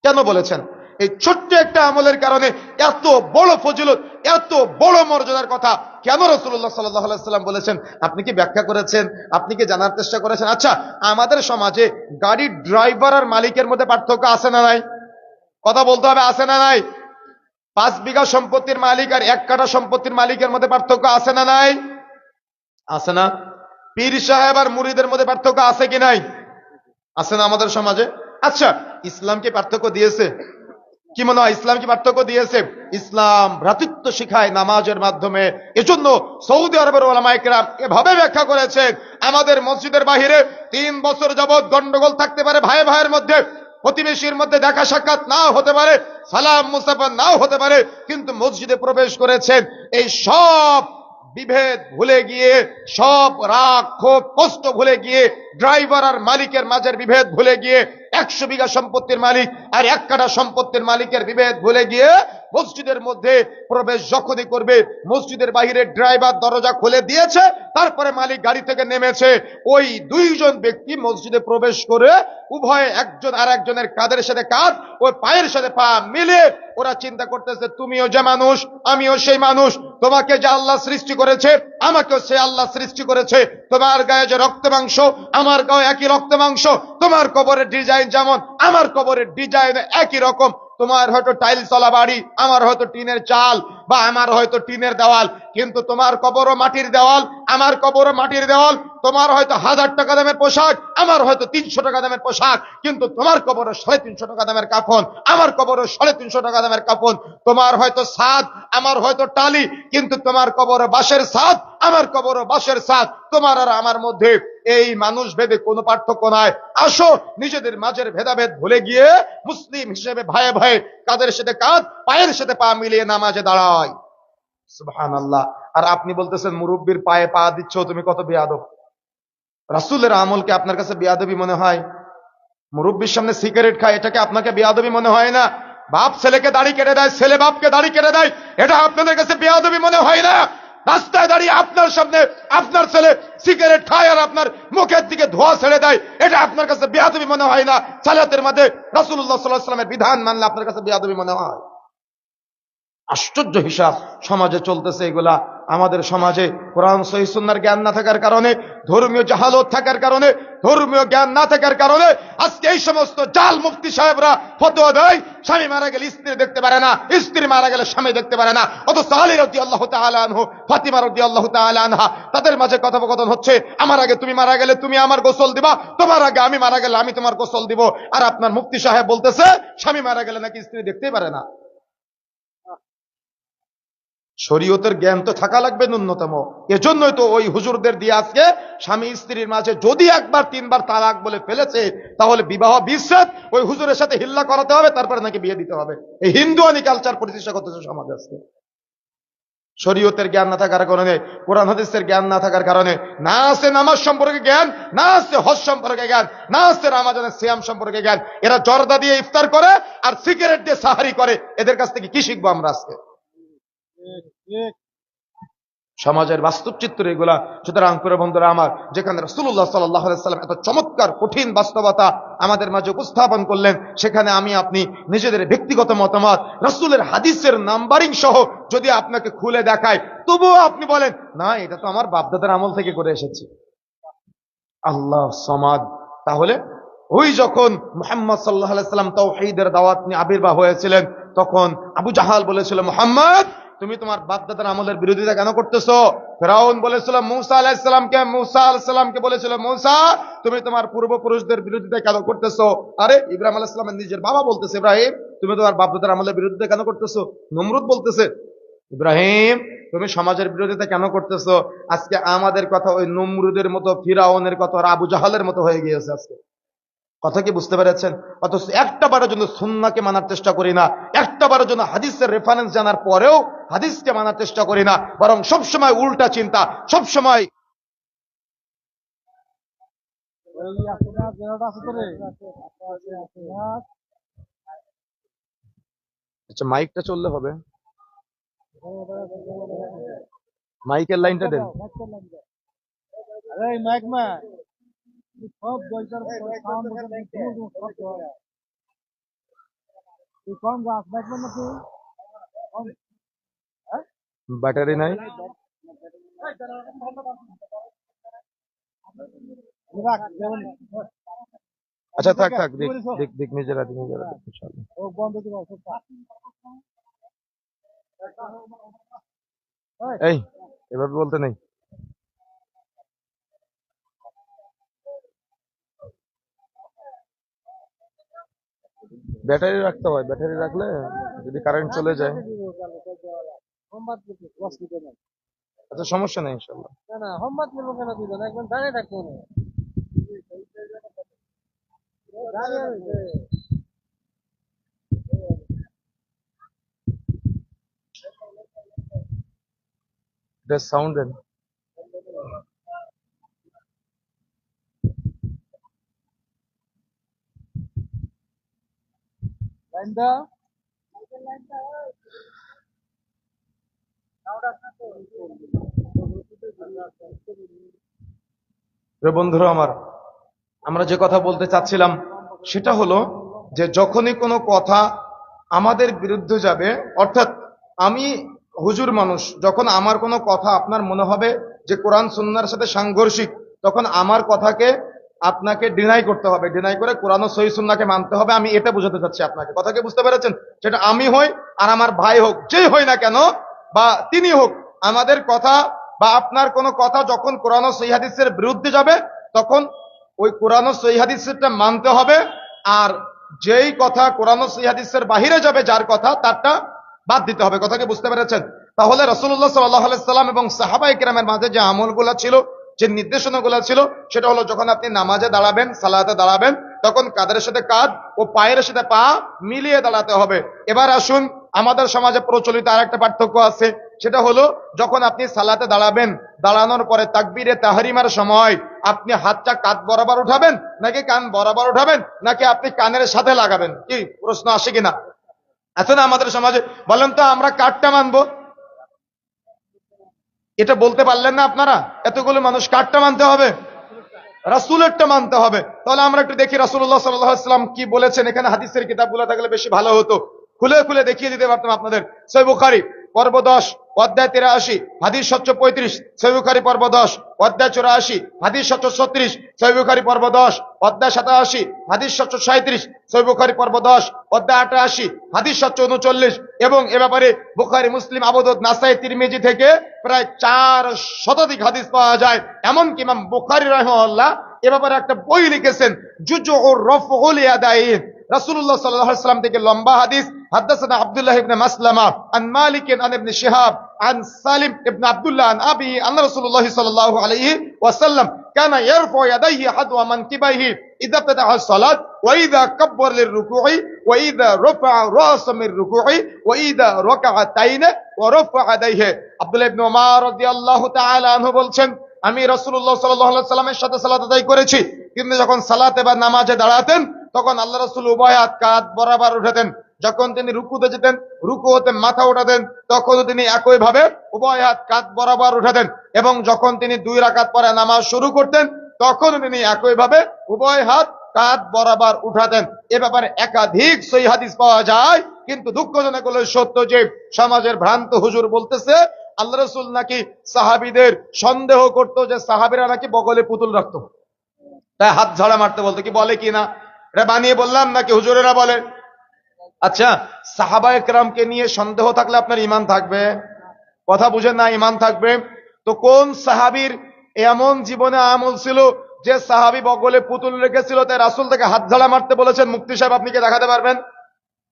কেন বলেছেন? এই ছোট্ট একটা আমলের কারণে এত বড় ফজিলত, এত বড় মর্যাদার কথা কেন রাসূলুল্লাহ সাল্লাল্লাহু আলাইহি ওয়াসাল্লাম বলেছেন? আপনি কি ব্যাখ্যা করেছেন? আপনি কি জানার চেষ্টা করেছেন? আচ্ছা, আমাদের সমাজে গাড়ির ড্রাইভার আর মালিকের মধ্যে পার্থক্য আছে না নাই? কথা বলতে হবে, আছে না নাই? 5 বিঘা সম্পত্তির মালিক আর 1 কাঠা সম্পত্তির মালিকের মধ্যে পার্থক্য আছে না নাই? আছে না? পীর সাহেব আর মুরিদের মধ্যে পার্থক্য আছে কি নাই? আছে না আমাদের সমাজে? আচ্ছা, ইসলাম কি পার্থক্য দিয়েছে? কি মনে হয়, ইসলাম কি পার্থক্য দিয়েছে? ইসলাম ভ্রাতৃত্ব শিখায় নামাজের মাধ্যমে। এজন্য সৌদি আরবের উলামায়ে কেরাম এভাবে ব্যাখ্যা করেছেন, আমাদের মসজিদের বাহিরে 3 বছর যাবত গন্ডগোল থাকতে পারে, ভাই ভাইয়ের মধ্যে, প্রতিবেশীর মধ্যে দেখা সাক্ষাৎ নাও হতে পারে, সালাম মুসাফা নাও হতে পারে, কিন্তু মসজিদে প্রবেশ করেছেন, এই সব বিভেদ ভুলে গিয়ে, সব রাগ ক্ষোভ কষ্ট ভুলে গিয়ে, ড্রাইভার আর মালিকের মাঝের বিভেদ ভুলে গিয়ে, 100 বিঘা সম্পত্তির মালিক আর 1 কাঠা সম্পত্তির মালিকের বিভেদ ভুলে গিয়ে মসজিদের মধ্যে প্রবেশ যখনই করবে, মসজিদের বাইরে ড্রাইভার দরজা খুলে দিয়েছে, তারপরে মালিক গাড়ি থেকে নেমেছে, ওই 2 জন ব্যক্তি মসজিদে প্রবেশ করে উভয়ে একজন আর একজনের কাঁধের সাথে কাঁধ ও পায়ের সাথে পা মিলে ওরা চিন্তা করতেছে, তুমিও যে মানুষ, আমিও সেই মানুষ, তোমাকে যে আল্লাহ সৃষ্টি করেছে আমাকেও সে আল্লাহ সৃষ্টি করেছে, তোমার গায়ে যে রক্ত মাংস আমার গায়ে একই রক্ত মাংস, তোমার কবরের ডিজাইন যেমন আমার কবরের ডিজাইন একই রকম, তোমার হয়তো টাইলস ওয়ালা বাড়ি, আমার হয়তো টিনের চাল বা আমার হয়তো টিনের দেওয়াল, কিন্তু তোমার কবরও মাটির দেওয়াল, আমার কবরও মাটির দেওয়াল, তোমার হয়তো 1000 টাকা দামের পোশাক, আমার হয়তো 300 টাকা দামের পোশাক, কিন্তু তোমার কবরও 350 টাকা দামের কাফন, আমার কবরও 350 টাকা দামের কাফন, তোমার হয়তো ছাদ, আমার হয়তো টালি, কিন্তু তোমার কবরও বাঁশের ছাদ, আমার কবরও বাঁশের ছাদ, তোমার আর আমার মধ্যে এই মানুষ ভেদে কোনো পার্থক্য নাই। আসো নিজেদের মাঝের ভেদাভেদ ভুলে গিয়ে মুসলিম হিসেবে ভাই ভাই কাঁধের সাথে কাঁধ পায়ের সাথে পা মিলিয়ে নামাজে দাঁড়াই। সুবহানাল্লাহ। আর আপনি বলতেছেন মুরব্বির পায়ে পা দিচ্ছ, তুমি কত বেয়াদব। রাসূলের আমলকে আপনার কাছে বেয়াদবি মনে হয়? মুরব্বির সামনে সিগারেট খায়, এটাকে আপনাকে বেয়াদবি মনে হয় না? বাপ ছেলেকে দাড়ি কেটে দেয়, ছেলে বাপকে দাড়ি কেটে দেয়, এটা আপনাদের কাছে বেয়াদবি মনে হয় না? রাস্তায় দাঁড়িয়ে আপনার সামনে আপনার ছেলে সিগারেট খায় আর আপনার মুখের দিকে ধোঁয়া ছেড়ে দেয়, এটা আপনার কাছে বেয়াদবি মনে হয় না? সালাতের মাঝে রাসূলুল্লাহ সাল্লাল্লাহু আলাইহি ওয়াসাল্লামের বিধান মানলে আপনার কাছে বেয়াদবি মনে হয়? আশ্চর্য হিসাব সমাজে চলতেছে এগুলা। আমাদের সমাজে কোরআন সহিহ সুন্নাহর জ্ঞান না থাকার কারণে, ধর্মীয় জাহালত থাকার কারণে, ধর্মীয় জ্ঞান না থাকার কারণে আজকে এই সমস্ত জাল মুফতি সাহেবরা ফতোয়া দেয় স্বামী মারা গেলে স্ত্রী দেখতে পারে না, স্ত্রী মারা গেলে স্বামী দেখতে পারে না। অথচ আলী রাদিয়াল্লাহু তাআলা আনহু, ফাতিমা রাদিয়াল্লাহু তাআলা আনহা, তাদের মাঝে কথোপকথন হচ্ছে, আমার আগে তুমি মারা গেলে তুমি আমার গোসল দিবা, তোমার আগে আমি মারা গেলে আমি তোমার গোসল দিব। আর আপনার মুফতি সাহেব বলতেছে স্বামী মারা গেলে নাকি স্ত্রী দেখতেই পারে না। শরীয়তের জ্ঞান তো থাকা লাগবে ন্যূনতম। এজন্যই তো ওই হুজুরদের দিয়ে আজকে স্বামী স্ত্রীর মাঝে যদি একবার তিনবার তালাক বলে ফেলেছে, তাহলে বিবাহ বিচ্ছেদ ওই হুজুরের সাথে হিল্লা করাতে হবে, তারপরে নাকি বিয়ে দিতে হবে। এই হিন্দুয়ানি কালচার প্রতিষ্ঠা করতেছে সমাজে আজকে। শরীয়তের জ্ঞান না থাকার কারণে, কোরআন হাদিসের জ্ঞান না থাকার কারণে, না আছে নামাজ সম্পর্কে জ্ঞান, না আছে হজ সম্পর্কে জ্ঞান, না আছে রমাজানের সিয়াম সম্পর্কে জ্ঞান। এরা জর্দা দিয়ে ইফতার করে আর সিগারেট দিয়ে সাহারি করে। এদের কাছ থেকে কি শিখবো আমরা আজকে? সমাজের বাস্তব চিত্র এগুলা। সুতরাং প্রিয় বন্ধুরা আমার, যেখানে রাসূলুল্লাহ সাল্লাল্লাহু আলাইহি ওয়াসাল্লাম এত চমৎকার কঠিন বাস্তবতা আমাদের মাঝে উপস্থাপন করলেন, সেখানে আমি আপনি নিজেদের ব্যক্তিগত মতামত রাসূলের হাদিসের নাম্বারিং সহ যদি আপনাকে খুলে দেখায়, তবুও আপনি বলেন না এটা তো আমার বাপদাদার আমল থেকে করে এসেছি। আল্লাহ সমাদ। তাহলে ওই যখন মুহাম্মদ সাল্লাল্লাহু আলাইহি ওয়াসাল্লাম তাওহীদের দাওয়াত নিয়ে আবির্ভাব হয়েছিলেন, তখন আবু জাহাল বলেছিল, মুহাম্মদ তুমি তোমার বাপদাদার আমলের বিরোধিতা কেন করতেছো? ফিরাউন বলেছিল মূসা আলাইহিস সালামকে বলেছিল, মূসা তুমি তোমার পূর্বপুরুষদের বিরোধিতা কেন করতেছো? আরে ইব্রাহিম আলাইহিস সালামের নিজের বাবা বলতেছে, ইব্রাহিম তুমি তোমার বাপদাদার আমলের বিরোধিতা কেন করতেছো? নমরুদ বলতেছে, ইব্রাহিম তুমি সমাজের বিরোধিতা কেন করতেছো? আজকে আমাদের কথা ওই নমরুদের মতো, ফিরাউনের কথা আর আবু জাহালের মতো হয়ে গিয়েছে আজকে। কথা কি বুঝতে পেরেছেন? অথচ একটা বারের জন্য সুন্নাহকে মানার চেষ্টা করি না, একটা বারের জন্য হাদিসের রেফারেন্স জানার পরেও হাদিসকে মানার চেষ্টা করি না, বরং সবসময় উল্টা চিন্তা, সবসময়। আচ্ছা মাইকটা চললে হবে, মাইকের লাইনটা দেন। সব জয়টার সাউন্ড শব্দ হয়। তুই কোন গাছ দেখবেন না তুই? ব্যাটারি নাই। আচ্ছা থাক থাক, দেখ দেখ দেখ নিজেরা নিজেরা ও বন্ধ দিবা। এই এভাবে বলতে নেই। ব্যাটারি রাখতে হয়, ব্যাটারি রাখলে যদি কারেন্ট চলে যায়। আচ্ছা সমস্যা নেই ইনশাআল্লাহ। না না হোমবাদ নেব কেন দিবেন, একদম দাঁড়িয়ে রাখতে হবে। এটা সাউন্ড দেন। লাইনটা বন্ধুরা আমার, আমরা যে কথা বলতে চাচ্ছিলাম সেটা হলো যে যখনই কোনো কথা আমাদের বিরুদ্ধে যাবে, অর্থাৎ আমি হুজুর মানুষ, যখন আমার কোনো কথা আপনার মনে হবে যে কোরআন সুন্নাহর সাথে সাংঘর্ষিক, তখন আমার কথাকে আপনাকে ডিনাই করতে হবে, ডিনাই করে কোরআন ও সহিহ সুন্নাহকে মানতে হবে। আমি এটা বোঝাতে চাচ্ছি আপনাকে। কথাকে বুঝতে পেরেছেন? সেটা আমি হই আর আমার ভাই হোক, যেই হই না কেন, বা তিনি হোক, আমাদের কথা বা আপনার কোনো কথা যখন কোরআন ও সহিহ হাদিসের বিরুদ্ধে যাবে, তখন ওই কোরআন ও সহিহ হাদিসটা মানতে হবে। আর যেই কথা কোরআন ও সহিহ হাদিসের বাহিরে যাবে, যার কথা, তারটা বাদ দিতে হবে। কথাকে বুঝতে পেরেছেন? তাহলে রাসূলুল্লাহ সাল্লাল্লাহু আলাইহি সাল্লাম এবং সাহাবায়ে কেরামের মাঝে যে আমলগুলো ছিল, যে নির্দেশনাগুলো ছিল, সেটা হলো যখন আপনি নামাজে দাঁড়াবেন, সালাতে দাঁড়াবেন, তখন কাঁধের সাথে কাঁধ ও পায়ের সাথে পা মিলিয়ে দাঁড়াতে হবে। এবার আসুন, আমাদের সমাজে প্রচলিত আরেকটা পার্থক্য আছে, সেটা হলো যখন আপনি সালাতে দাঁড়াবেন, দাঁড়ানোর পরে তাকবীরে তাহরিমার সময় আপনি হাতটা কাঁধ বরাবর উঠাবেন, নাকি কান বরাবর উঠাবেন, নাকি আপনি কানের সাথে লাগাবেন? কি প্রশ্ন আসে কিনা? আছে না আমাদের সমাজে? বলেন তো আমরা কাঠটা মানবো? এটা বলতে পারলেন না আপনারা? এতগুলো মানুষ কাঠটা মানতে হবে, রাসূলেরটা মানতে হবে। তাহলে আমরা একটু দেখি রাসূলুল্লাহ সাল্লাল্লাহু আলাইহি ওয়াসাল্লাম কি বলেছেন। এখানে হাদিসের কিতাবগুলো থাকলে বেশি ভালো হতো। খুলে খুলে দেখিয়ে দিতে পারতাম আপনাদের। সহিহ বুখারী পর্ব 10 অধ্যায় 83 হাদিস 735, সহিহ বুখারী পর্ব 10 অধ্যায় 84 হাদিস 736, সহিহ বুখারী পর্ব 10 অধ্যায় 87 হাদিস 737, সহিহ বুখারী পর্ব 10 অধ্যায় 88 হাদিস 739, এবং এ ব্যাপারে বুখারী, মুসলিম, আবু দাউদ, নাসাই, তিরমিজি থেকে প্রায় 4 শতাধিক হাদিস পাওয়া যায়। এমনকি ইমাম বুখারী রাহিমাহুল্লাহ এ ব্যাপারে একটা বই লিখেছেন, জুজউর রাফউল ইয়াদাইন। রাসূলুল্লাহ সাল্লাল্লাহু আলাইহি ওয়াসাল্লাম থেকে লম্বা হাদিস। হাদাসানা আব্দুল্লাহ ইবনে মাসলামা আন মালিক আন ইবনে শিহাব আন সালিম ইবনে আব্দুল্লাহ আন আবি আন রাসূলুল্লাহ সাল্লাল্লাহু আলাইহি ওয়াসাল্লাম কানা ইয়ারফু ইয়াদাইহি হাদওয়া মানকিবাইহি ইযা ইফতাতাহা আস-সালাত ওয়া ইযা কাব্বারা লির-রুকু'i ওয়া ইযা রাফা'a রা'সা মির-রুকু'i ওয়া ইযা রাকা'a তাইনা ওয়া রাফা'a ইয়াদাইহি। আব্দুল্লাহ ইবনে উমর রাদিয়াল্লাহু তাআলা আনহু বলছেন, আমি রাসূলুল্লাহ সাল্লাল্লাহু আলাইহি ওয়াসাল্লামের সাথে সালাত আদায় করেছি। কিন্তু যখন সালাতে বা নামাজে দাঁড়াতেন তখন আল্লাহ রাসূল উভয় হাত কাঁধ বরাবর উঠাতেন। যখন তিনি রুকুতে যেতেন, রুকু হতে মাথা উঠাতেন, তখন তিনি একই ভাবে উভয় হাত কাঁধ বরাবর উঠাতেন। এবং যখন তিনি 2 রাকাত পরে নামাজ শুরু করতেন তখন তিনি একই ভাবে উভয় হাত কাঁধ বরাবর উঠাতেন। এ ব্যাপারে একাধিক সহিহ হাদিস পাওয়া যায়। কিন্তু দুঃখজনক হলো সত্য যে সমাজের ভ্রান্ত হুজুর বলতেছে আল্লাহ রাসূল নাকি সাহাবীদের সন্দেহ করতো যে সাহাবীরা নাকি বগলে পুতুল রাখতো, তাই হাত ঝাড়া মারতে বলতো। কি বলে কিনা এটা বানিয়ে বললাম নাকি হুজুরেরা বলে? আচ্ছা, সাহাবায়ে কেরামকে নিয়ে সন্দেহ থাকলে আপনার ঈমান থাকবে? কথা বুঝেন না? ঈমান থাকবে তো কোন সাহাবীর এমন জীবনে আমল ছিল যে সাহাবী বগলে পুতুল রেখেছিল, তাই রাসূল তাকে হাত ঝাড়া মারতে বলেছেন? মুফতি সাহেব, আপনি কি দেখাতে পারবেন?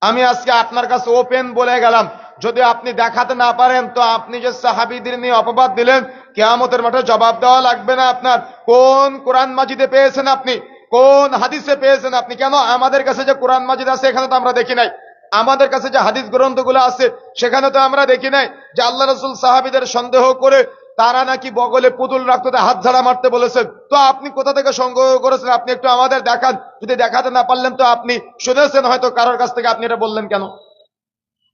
আমি আজকে আপনার কাছে ওপেন বলে গেলাম, যদি আপনি দেখাতে না পারেন তো আপনি যে সাহাবীদের নিয়ে অপবাদ দিলেন, কিয়ামতের মাঠে জবাব দেওয়া লাগবে না আপনার। কোন কোরআন মাজিদে পেয়েছেন আপনি? কোন হাদিসে পেয়েছেন আপনি? কেন আমাদের কাছে যে কোরআন মাজিদ আছে এখানে তো আমরা দেখি নাই। আমাদের কাছে যে হাদিস গ্রন্থগুলো আছে সেখানে তো আমরা দেখি নাই যে আল্লাহ রাসূল সাহাবীদের সন্দেহ করে তারা নাকি বগলে পুতুল রাখতো, হাত ঝাড়া মারতে বলেছেন। তো আপনি কোথা থেকে সংগ্রহ করেছেন? আপনি একটু আমাদের দেখান। যদি দেখাতে না পারলেন তো আপনি শুনেছেন হয়তো কারোর কাছ থেকে, আপনি এটা বললেন কেন?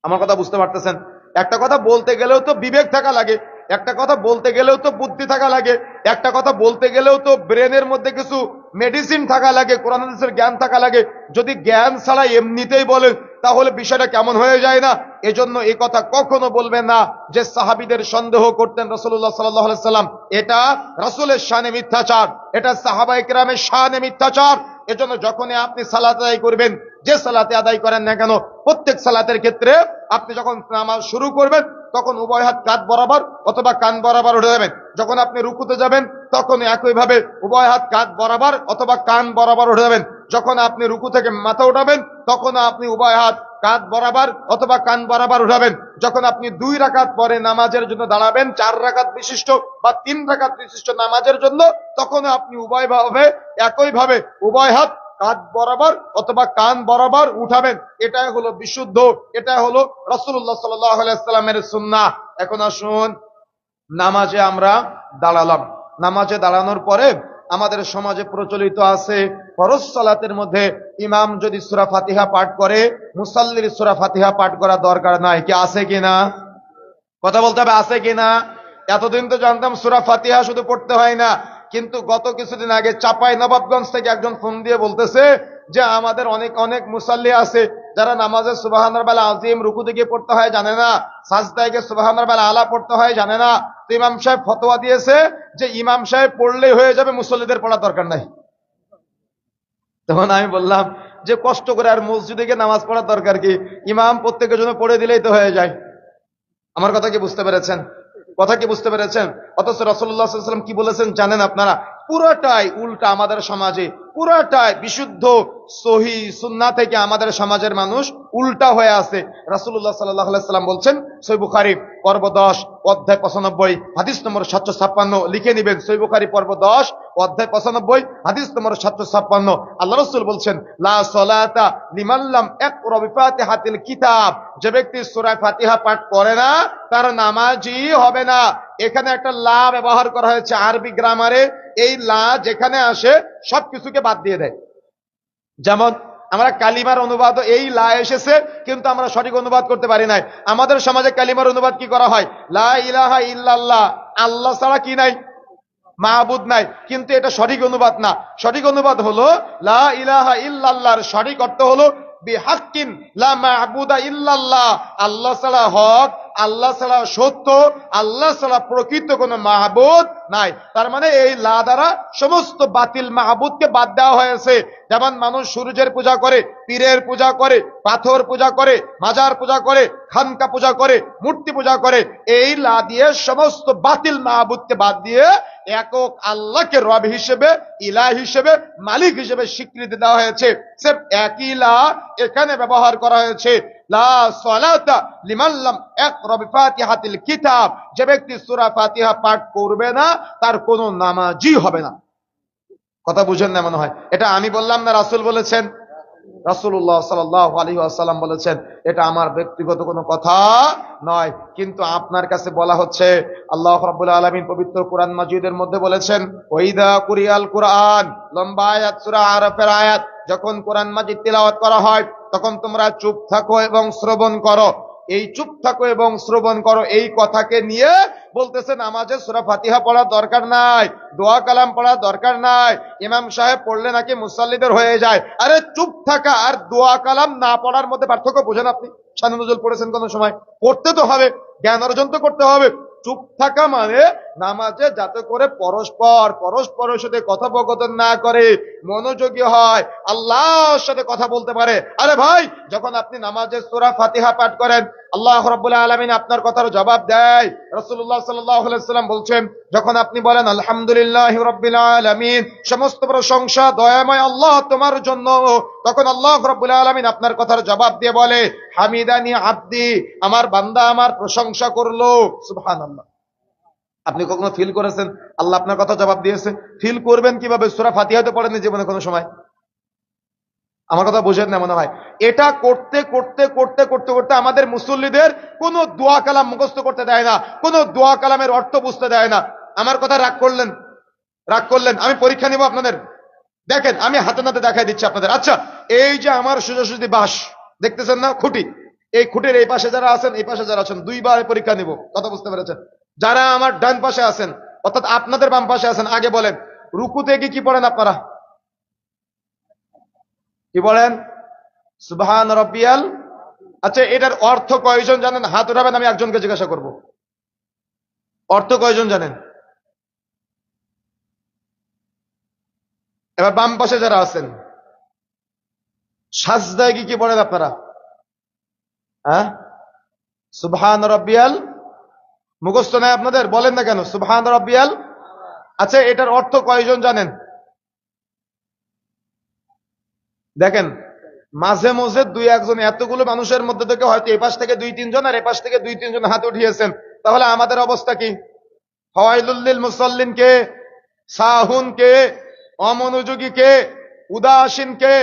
আমার কথা বুঝতে পারতেছেন? একটা কথা বলতে গেলেও তো বিবেক থাকা লাগে, একটা কথা বলতে গেলেও তো বুদ্ধি থাকা লাগে, একটা কথা বলতে গেলেও তো ব্রেনের মধ্যে কিছু মেডিসিন থাকা লাগে, কোরআন হাদিসের জ্ঞান থাকা লাগে। যদি জ্ঞান ছাড়া এমনিতেই বলেন তাহলে বিষয়টা কেমন হয়ে যায় না? এজন্য এই কথা কখনো বলবেন না যে সাহাবীদের সন্দেহ করতেন রাসূলুল্লাহ সাল্লাল্লাহু আলাইহি ওয়াসাল্লাম। এটা রাসূলের শানে মিথ্যাচার, এটা সাহাবায়ে কেরামের শানে মিথ্যাচার। এজন্য যখনই আপনি সালাত আদায় করবেন, যে সালাতে আদায় করেন না কেন, প্রত্যেক সালাতের ক্ষেত্রে আপনি যখন নামাজ শুরু করবেন তখন উভয় হাত কাঁধ বরাবর অথবা কান বরাবর উঠে যাবেন। যখন আপনি রুকুতে যাবেন তখন একইভাবে উভয় হাত কাঁধ বরাবর অথবা কান বরাবর উঠে যাবেন। যখন আপনি রুকু থেকে মাথা উঠাবেন তখন আপনি উভয় হাত কাঁধ বরাবর অথবা কান বরাবর উঠাবেন। যখন আপনি 2 রাকাত পরে নামাজের জন্য দাঁড়াবেন, 4 রাকাত বিশিষ্ট বা 3 রাকাত বিশিষ্ট নামাজের জন্য, তখন আপনি উভয়ভাবে একইভাবে উভয় হাত কাঁধ বরাবর অথবা কান বরাবর উঠাবেন। এটাই হলো বিশুদ্ধ, এটাই হলো রাসূলুল্লাহ সাল্লাল্লাহু আলাইহি ওয়াসাল্লামের সুন্নাহ। এখন আসুন, নামাজে আমরা দাঁড়ালাম। নামাজে দাঁড়ানোর পরে আমাদের সমাজে প্রচলিত আছে ফরজ সালাতের মধ্যে ইমাম যদি সূরা ফাতিহা পাঠ করে, মুসাল্লির সূরা ফাতিহা পাঠ করা দরকার নাই। কি আছে কিনা? কথা বলতে হবে, আছে কিনা? এতদিন তো জানতাম সূরা ফাতিহা শুধু পড়তে হয় না, কিন্তু গত কিছুদিন আগে চাপাই নবাবগঞ্জ থেকে একজন ফোন দিয়ে বলতেছে যে আমাদের অনেক অনেক মুসাল্লি আছে যারা নামাজে সুবহান রাব্বিল আযীম রুকুতে গিয়ে পড়তে হয় জানে না, সাজদায় গিয়ে সুবহান রাব্বিল আলা পড়তে হয় জানে না। তো ইমাম সাহেব ফতোয়া দিয়েছে যে ইমাম সাহেব পড়লেই হয়ে যাবে, মুসল্লিদের পড়ার দরকার নাই। তখন আমি বললাম যে কষ্ট করে আর মসজিদে গিয়ে নামাজ পড়ার দরকার কি? ইমাম প্রত্যেকের জন্য পড়ে দিলেই তো হয়ে যায়। আমার কথা কি বুঝতে পেরেছেন? কথা কি বুঝতে পেরেছেন? অথচ রাসূলুল্লাহ সাল্লাল্লাহু আলাইহি ওয়াসাল্লাম কি বলেছেন জানেন আপনারা? পুরোটাই উল্টা আমাদের সমাজে, পুরোটাই বিশুদ্ধ সহিহ সুন্নাহ থেকে আমাদের সমাজের মানুষ উল্টা হয়ে আছে। রাসূলুল্লাহ সাল্লাল্লাহু আলাইহি ওয়াসাল্লাম বলছেন, সহিহ বুখারী পর্ব 10 অধ্যায় 95 হাদিস নম্বর 756, লিখে নেবেন। সহিহ বুখারী পর্ব 10 অধ্যায় 95 হাদিস নম্বর 756, আল্লাহ রাসূল বলছেন, লা সালাতা লিমান লাম ইয়াকরা বিফাতিহাতিল কিতাব, যে ব্যক্তি সূরা ফাতিহা পাঠ করে না তার নামাজই হবে না। এখানে একটা লা ব্যবহার করা হয়েছে আরবি গ্রামারে। এই লা যেখানে আসে সবকিছুকে বাদ দিয়ে দেয়। যেমন আমরা কালিমার অনুবাদ, এই লা এসেছে কিন্তু আমরা সঠিক অনুবাদ করতে পারি নাই। আমাদের সমাজে কালিমার অনুবাদ কি করা হয়? লা ইলাহা ইল্লাল্লাহ, আল্লাহ ছাড়া কি নাই? মাহবুদ নাই। কিন্তু এটা সঠিক অনুবাদ না। সঠিক অনুবাদ হলো লা ইলাহা ইল্লাল্লাহর সঠিক অর্থ হলো বিহাক্কিন লা মা'বুদা ইল্লাল্লাহ, আল্লাহ ছাড়া হক, আল্লাহ ছাড়া সত্য, আল্লাহ ছাড়া প্রকৃত কোনো মাহবুদ নাই। তার মানে এই লা দ্বারা সমস্ত বাতিল মাহবুদকে বাদ দেওয়া হয়েছে। যেমন মানুষ সূর্যের পূজা করে, পীরের পূজা করে, পাথর পূজা করে, মাজার পূজা করে, খানকা পূজা করে, মূর্তি পূজা করে, এই লা দিয়ে সমস্ত বাতিল মাহবুদকে বাদ দিয়ে একক আল্লাহকে রব হিসেবে, ইলাহ হিসেবে, মালিক হিসেবে স্বীকৃতি দেওয়া হয়েছে। সির্ফ একই লা এখানে ব্যবহার করা হয়েছে। লা সালাতা লিমান লাম ইয়াকরা বিফাতিহাতিল কিতাব, যে ব্যক্তি সূরা ফাতিহা পাঠ করবে না তার কোনো নামাজই হবে না। কথা বুঝেন না মনে হয়? এটা আমি বললাম না, রাসূল বলেছেন? রাসূলুল্লাহ সাল্লাল্লাহু আলাইহি ওয়াসাল্লাম বলেছেন। এটা আমার ব্যক্তিগত কোনো কথা নয়, কিন্তু আপনার কাছে বলা হচ্ছে। আল্লাহ রাব্বুল আলামিন পবিত্র কোরআন মাজিদের মধ্যে বলেছেন, ওয়াইদা কুরিয়াল কুরআন, লম্বা আয়াত, সূরা আরাফের আয়াত, যখন কোরআন মাজিদ তিলাওয়াত করা হয় তখন তোমরা চুপ থাকো এবং শ্রবণ করো। এই চুপ থাকো এবং শ্রবণ করো এই কথাকে নিয়ে বলতেছে নামাজে সূরা ফাতিহা পড়ার দরকার নাই, দোয়া কালাম পড়ার দরকার নাই, ইমাম সাহেব পড়লে নাকি মুসাল্লিদের হয়ে যায়। আরে চুপ থাকা আর দোয়া কালাম না পড়ার মধ্যে পার্থক্য বোঝেন আপনি? শানে নজরুল পড়েছেন কোন সময়? পড়তে তো হবে, জ্ঞান অর্জন তো করতে হবে। চুপ থাকা মানে নামাজে যাতে করে পরস্পরের সাথে কথোপকথন না করে, মনোযোগী হয়, আল্লাহর সাথে কথা বলতে পারে। আরে ভাই, যখন আপনি নামাজে সূরা ফাতিহা পাঠ করেন, আল্লাহ রাব্বুল আলামিন আপনার কথার জবাব দেয়। রাসূলুল্লাহ সাল্লাল্লাহু আলাইহি ওয়াসাল্লাম বলছেন, যখন আপনি বলেন আলহামদুলিল্লাহি রাব্বিল আলামিন, সমস্ত প্রশংসা দয়াময় আল্লাহ তোমার জন্য, তখন আল্লাহ রাব্বুল আলামিন আপনার কথার জবাব দিয়ে বলে, হামিদানি আব্দি, আমার বান্দা আমার প্রশংসা করলো। সুবহানাল্লাহ। আপনি কখনো ফিল করেছেন আল্লাহ আপনার কথা জবাব দিয়েছে? ফিল করবেন কিভাবে? সূরা ফাতিহা তো পড়েননি জীবনে কোনো সময়। আমার কথা বুঝেন না মনে হয়? এটা করতে করতে করতে করতে করতে আমাদের মুসল্লিদের কোনো দোয়া কালাম মুখস্থ করতে দেয় না, কোনো দোয়া কালামের অর্থ বুঝতে দেয় না। আমার কথা রাগ করলেন? রাগ করলেন? আমি পরীক্ষা নিব আপনাদের। দেখেন, আমি হাতে নাতে দেখাই দিচ্ছি আপনাদের। আচ্ছা, এই যে আমার সোজাসুজি বাঁশ দেখতেছেন না, খুঁটি, এই খুঁটির এই পাশে যারা আছেন, এই পাশে যারা আছেন, দুইবার পরীক্ষা নিব। কথা বুঝতে পেরেছেন? যারা আমার ডান পাশে আছেন, অর্থাৎ আপনাদের বাম পাশে আছেন, আগে বলেন রুকুতে গিয়ে কি পড়েন আপনারা? কি বলেন? সুবহান রাব্বিয়াল। আচ্ছা, এটার অর্থ কয়জন জানেন? হাত উঠাবেন, আমি একজনকে জিজ্ঞাসা করব। অর্থ কয়জন জানেন? এবার বাম পাশে যারা আছেন, সাজদায় কি পড়েন আপনারা? হ্যাঁ, সুবহান রাব্বিয়াল। মুখস্থ নাই আপনাদের? বলেন না কেন সুবহান রাব্বিয়াল? আচ্ছা, এটার অর্থ কয়জন জানেন? দেখেন, মাঝে মাঝে দুই একজন, এতগুলো মানুষের মধ্যে থেকে হয়তো এপাশ থেকে দুই তিনজন আর এপাশ থেকে দুই তিনজন হাত উঠিয়েছেন। তাহলে আমাদের অবস্থা কি? ফাওয়াইলুল লিল মুসাল্লিন কে, সাহুন কে, অমনোযোগী কে, উদাসীন কে?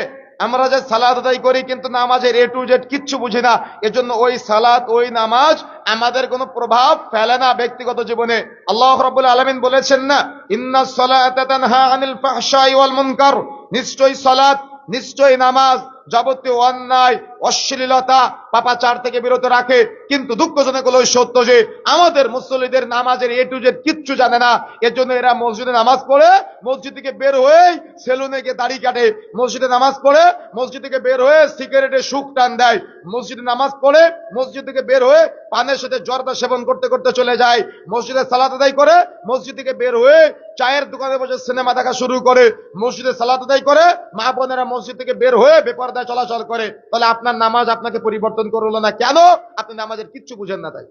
আমরা যে সালাত আদায় করি কিন্তু নামাজের এ টু জেড কিচ্ছু বুঝি না, এজন্য ওই সালাত ওই নামাজ আমাদের কোনো প্রভাব ফেলে না ব্যক্তিগত জীবনে। আল্লাহ রাব্বুল আলামিন বলেছেন না, ইন্নাস সালাতা তানহা আনিল ফাহশাই ওয়াল মুনকার, নিশ্চয়ই সালাত, নিশ্চয়ই নামাজ যাবতীয় অন্যায়, অশ্লীলতা, পাপাচার থেকে বিরত রাখে। কিন্তু দুঃখজনক হলো সত্য যে আমাদের মুসল্লিদের নামাজের এ টু জেড কিচ্ছু জানে না। এজন্য এরা মসজিদে নামাজ পড়ে মসজিদ থেকে বের হয়ে সেলুনে গিয়ে দাড়ি কাটে, মসজিদে নামাজ পড়ে মসজিদ থেকে বের হয়ে সিগারেটে সুখ টান দেয়, মসজিদে নামাজ পড়ে মসজিদ থেকে বের হয়ে পানের সাথে জর্দা সেবন করতে করতে চলে যায়, মসজিদে সালাত আদায় করে মসজিদ থেকে বের হয়ে চায়ের দোকানে বসে সিনেমা দেখা শুরু করে, মসজিদে সালাত আদায় করে মা বোনেরা মসজিদ থেকে বের হয়ে বেপরদায় চলাচল করে। তাহলে আপনার নামাজ আপনাকে পরিবর্তন করলো না কেন? আপনি নামাজের কিচ্ছু বুঝেন না তাই।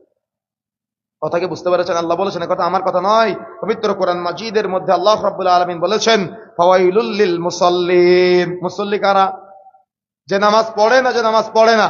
কথাকে বুঝতে পেরেছেন? আল্লাহ বলেছেন, কথা আমার কথা নয়, পবিত্র কোরআন মাজিদের মধ্যে আল্লাহ রাব্বুল আলামিন বলেছেন, ফাওয়াইলুল লিল মুসাল্লিন। মুসল্লি কারা? যে নামাজ পড়ে না, যে নামাজ পড়ে না,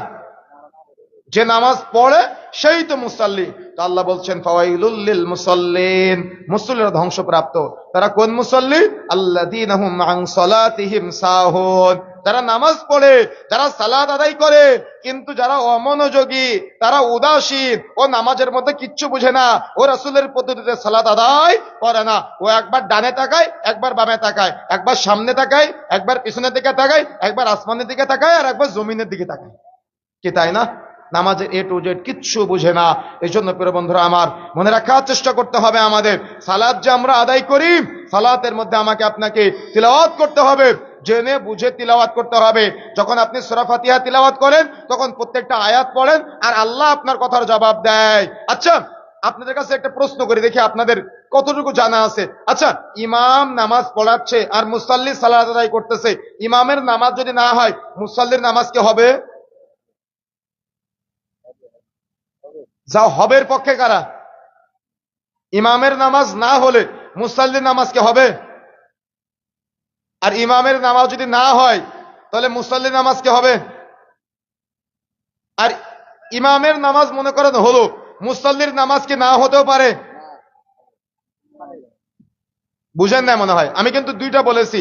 যে নামাজ পড়ে সেই তো মুসাল্লি। তো আল্লাহ বলছেন ফাওয়াইলুল লিল মুসাল্লিন, মুসল্লিরা ধ্বংসপ্রাপ্ত। তারা কোন মুসাল্লি? আল্লাযীনা হুম আন সালাতিহিম সাহুন, যারা নামাজ পড়ে, যারা সালাত আদায় করে, কিন্তু যারা অমনোযোগী, তারা উদাসীন, ও নামাজের মধ্যে কিচ্ছু বুঝে না, ও রাসূলের পদ্ধতিতে সালাত আদায় করে না। ও একবার ডানে তাকায়, একবার বামে তাকায়, একবার সামনে তাকায়, একবার পিছনের দিকে তাকায়, একবার আসমানের দিকে তাকায়, আর একবার জমিনের দিকে তাকায়। কি তাই না? নামাজের এ টু জেড কিচ্ছু বুঝে না। এই জন্য প্রিয় বন্ধুরা আমার, মনে রাখার চেষ্টা করতে হবে আমাদের, সালাত যে আমরা আদায় করি, সালাতের মধ্যে আমাকে আপনাকে তিলাওয়াত করতে হবে। জেনে বুঝে তিলাওয়াত করতে হবে। যখন আপনি সূরা ফাতিহা তিলাওয়াত করেন তখন প্রত্যেকটা আয়াত পড়েন আর আল্লাহ আপনার কথার জবাব দেয়। আচ্ছা, আপনাদের কাছে একটা প্রশ্ন করি, দেখি আপনাদের কতটুকু জানা আছে। আচ্ছা, ইমাম নামাজ পড়াচ্ছে আর মুসাল্লি সালাত আদায় করতেছে, ইমামের নামাজ যদি না হয় মুসাল্লির নামাজ কি হবে? যা হবের পক্ষে কারা? ইমামের নামাজ না হলে মুসাল্লির নামাজ কি হবে? আর ইমামের নামাজ যদি না হয় তাহলে মুসাল্লির নামাজ কি হবে? আর ইমামের নামাজ মনে করেন হলো, মুসাল্লির নামাজ কি না হতেও পারে? বুঝেন না মনে হয়, আমি কিন্তু দুইটা বলেছি।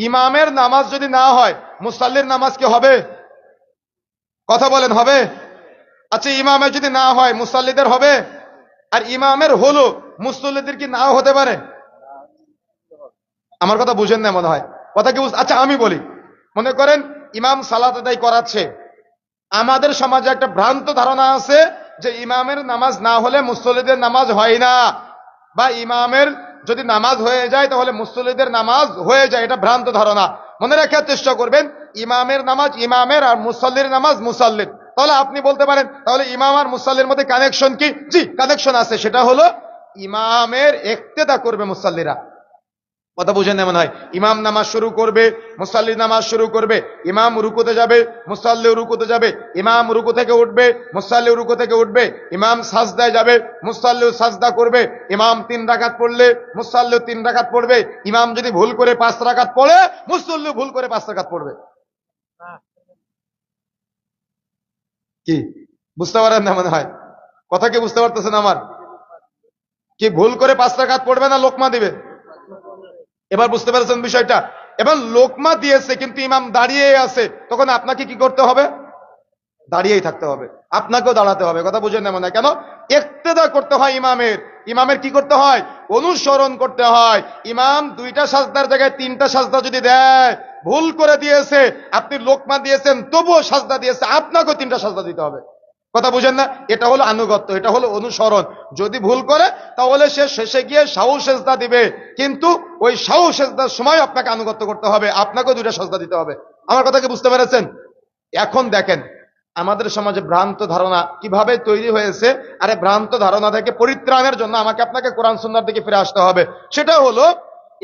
ইমামের নামাজ যদি না হয় মুসাল্লির নামাজ কি হবে? কথা বলেন, হবে? আচ্ছা, ইমামের যদি না হয় মুসাল্লিদের হবে? আর ইমামের হলো, মুসল্লিদের কি নাও হতে পারে? আমার কথা বুঝেন না মনে হয়, কথা কি আচ্ছা আমি বলি, মনে করেন ইমাম সালাত আদায় করাচ্ছে, আমাদের সমাজে একটা ভ্রান্ত ধারণা আছে যে ইমামের নামাজ না হলে মুসল্লিদের নামাজ হয় না, বা ইমামের যদি নামাজ হয়ে যায় তাহলে মুসল্লিদের নামাজ হয়ে যায়, এটা ভ্রান্ত ধারণা। মনে রাখার চেষ্টা করবেন, ইমামের নামাজ ইমামের আর মুসল্লির নামাজ মুসল্লির। তাহলে আপনি বলতে পারেন তাহলে ইমাম আর মুসল্লির মধ্যে কানেকশন কি? জি, কানেকশন আছে, সেটা হলো ইমামের ইক্তেদা করবে মুসল্লিরা। কথা বুঝেন না মনে হয়, ইমাম নামাজ শুরু করবে, মুসাল্লি নামাজ শুরু করবে, ইমাম রুকুতে যাবে, মুসাল্লি রুকুতে যাবে, ইমাম রুকু থেকে উঠবে, মুসাল্লি রুকু থেকে উঠবে, ইমাম সাজদায় যাবে, মুসাল্লি সাজদা করবে, ইমাম 3 রাকাত পড়লে মুসাল্লি 3 রাকাত পড়বে, ইমাম যদি ভুল করে 5 রাকাত পড়ে মুসাল্লি ভুল করে 5 রাকাত পড়বে। কি বুঝতে পারেন না মনে হয়? কথা কি বুঝতে পারতেছেন আমার? কি ভুল করে 5 রাকাত পড়বে না লোকমা দিবে? এবার বুঝতে পেরেছেন বিষয়টা? এবার লোকমা দিয়েছে কিন্তু ইমাম দাঁড়িয়ে আছে, তখন আপনাকে কি করতে হবে? দাঁড়িয়েই থাকতে হবে, আপনাকেও দাঁড়াতে হবে। কথা বুঝেন না মনে হয়? কেন? ইক্তেদা করতে হয় ইমামের। ইমামের কি করতে হয়? অনুসরণ করতে হয়। ইমাম 2টা সাজদার জায়গায় 3টা সাজদা যদি দেয়, ভুল করে দিয়েছে, আপনি লোকমা দিয়েছেন তবুও সাজদা দিয়েছে, আপনাকেও 3টা সাজদা দিতে হবে। কথা বুঝেন না? এটা হলো আনুগত্য, এটা হলো অনুসরণ। যদি ভুল করে তাহলে সে শেষে গিয়ে সাহু সেজদা দিবে, কিন্তু ওই সাহু সেজদার সময় আপনাকে আনুগত্য করতে হবে, আপনাকেও 2টা সেজদা দিতে হবে। আমার কথা কি বুঝতে পেরেছেন? এখন দেখেন আমাদের সমাজে ভ্রান্ত ধারণা কিভাবে তৈরি হয়েছে। আরে ভ্রান্ত ধারণা থেকে পরিত্রাণের জন্য আমাকে আপনাকে কোরআন সুন্নাহর দিকে ফিরে আসতে হবে। সেটা হলো,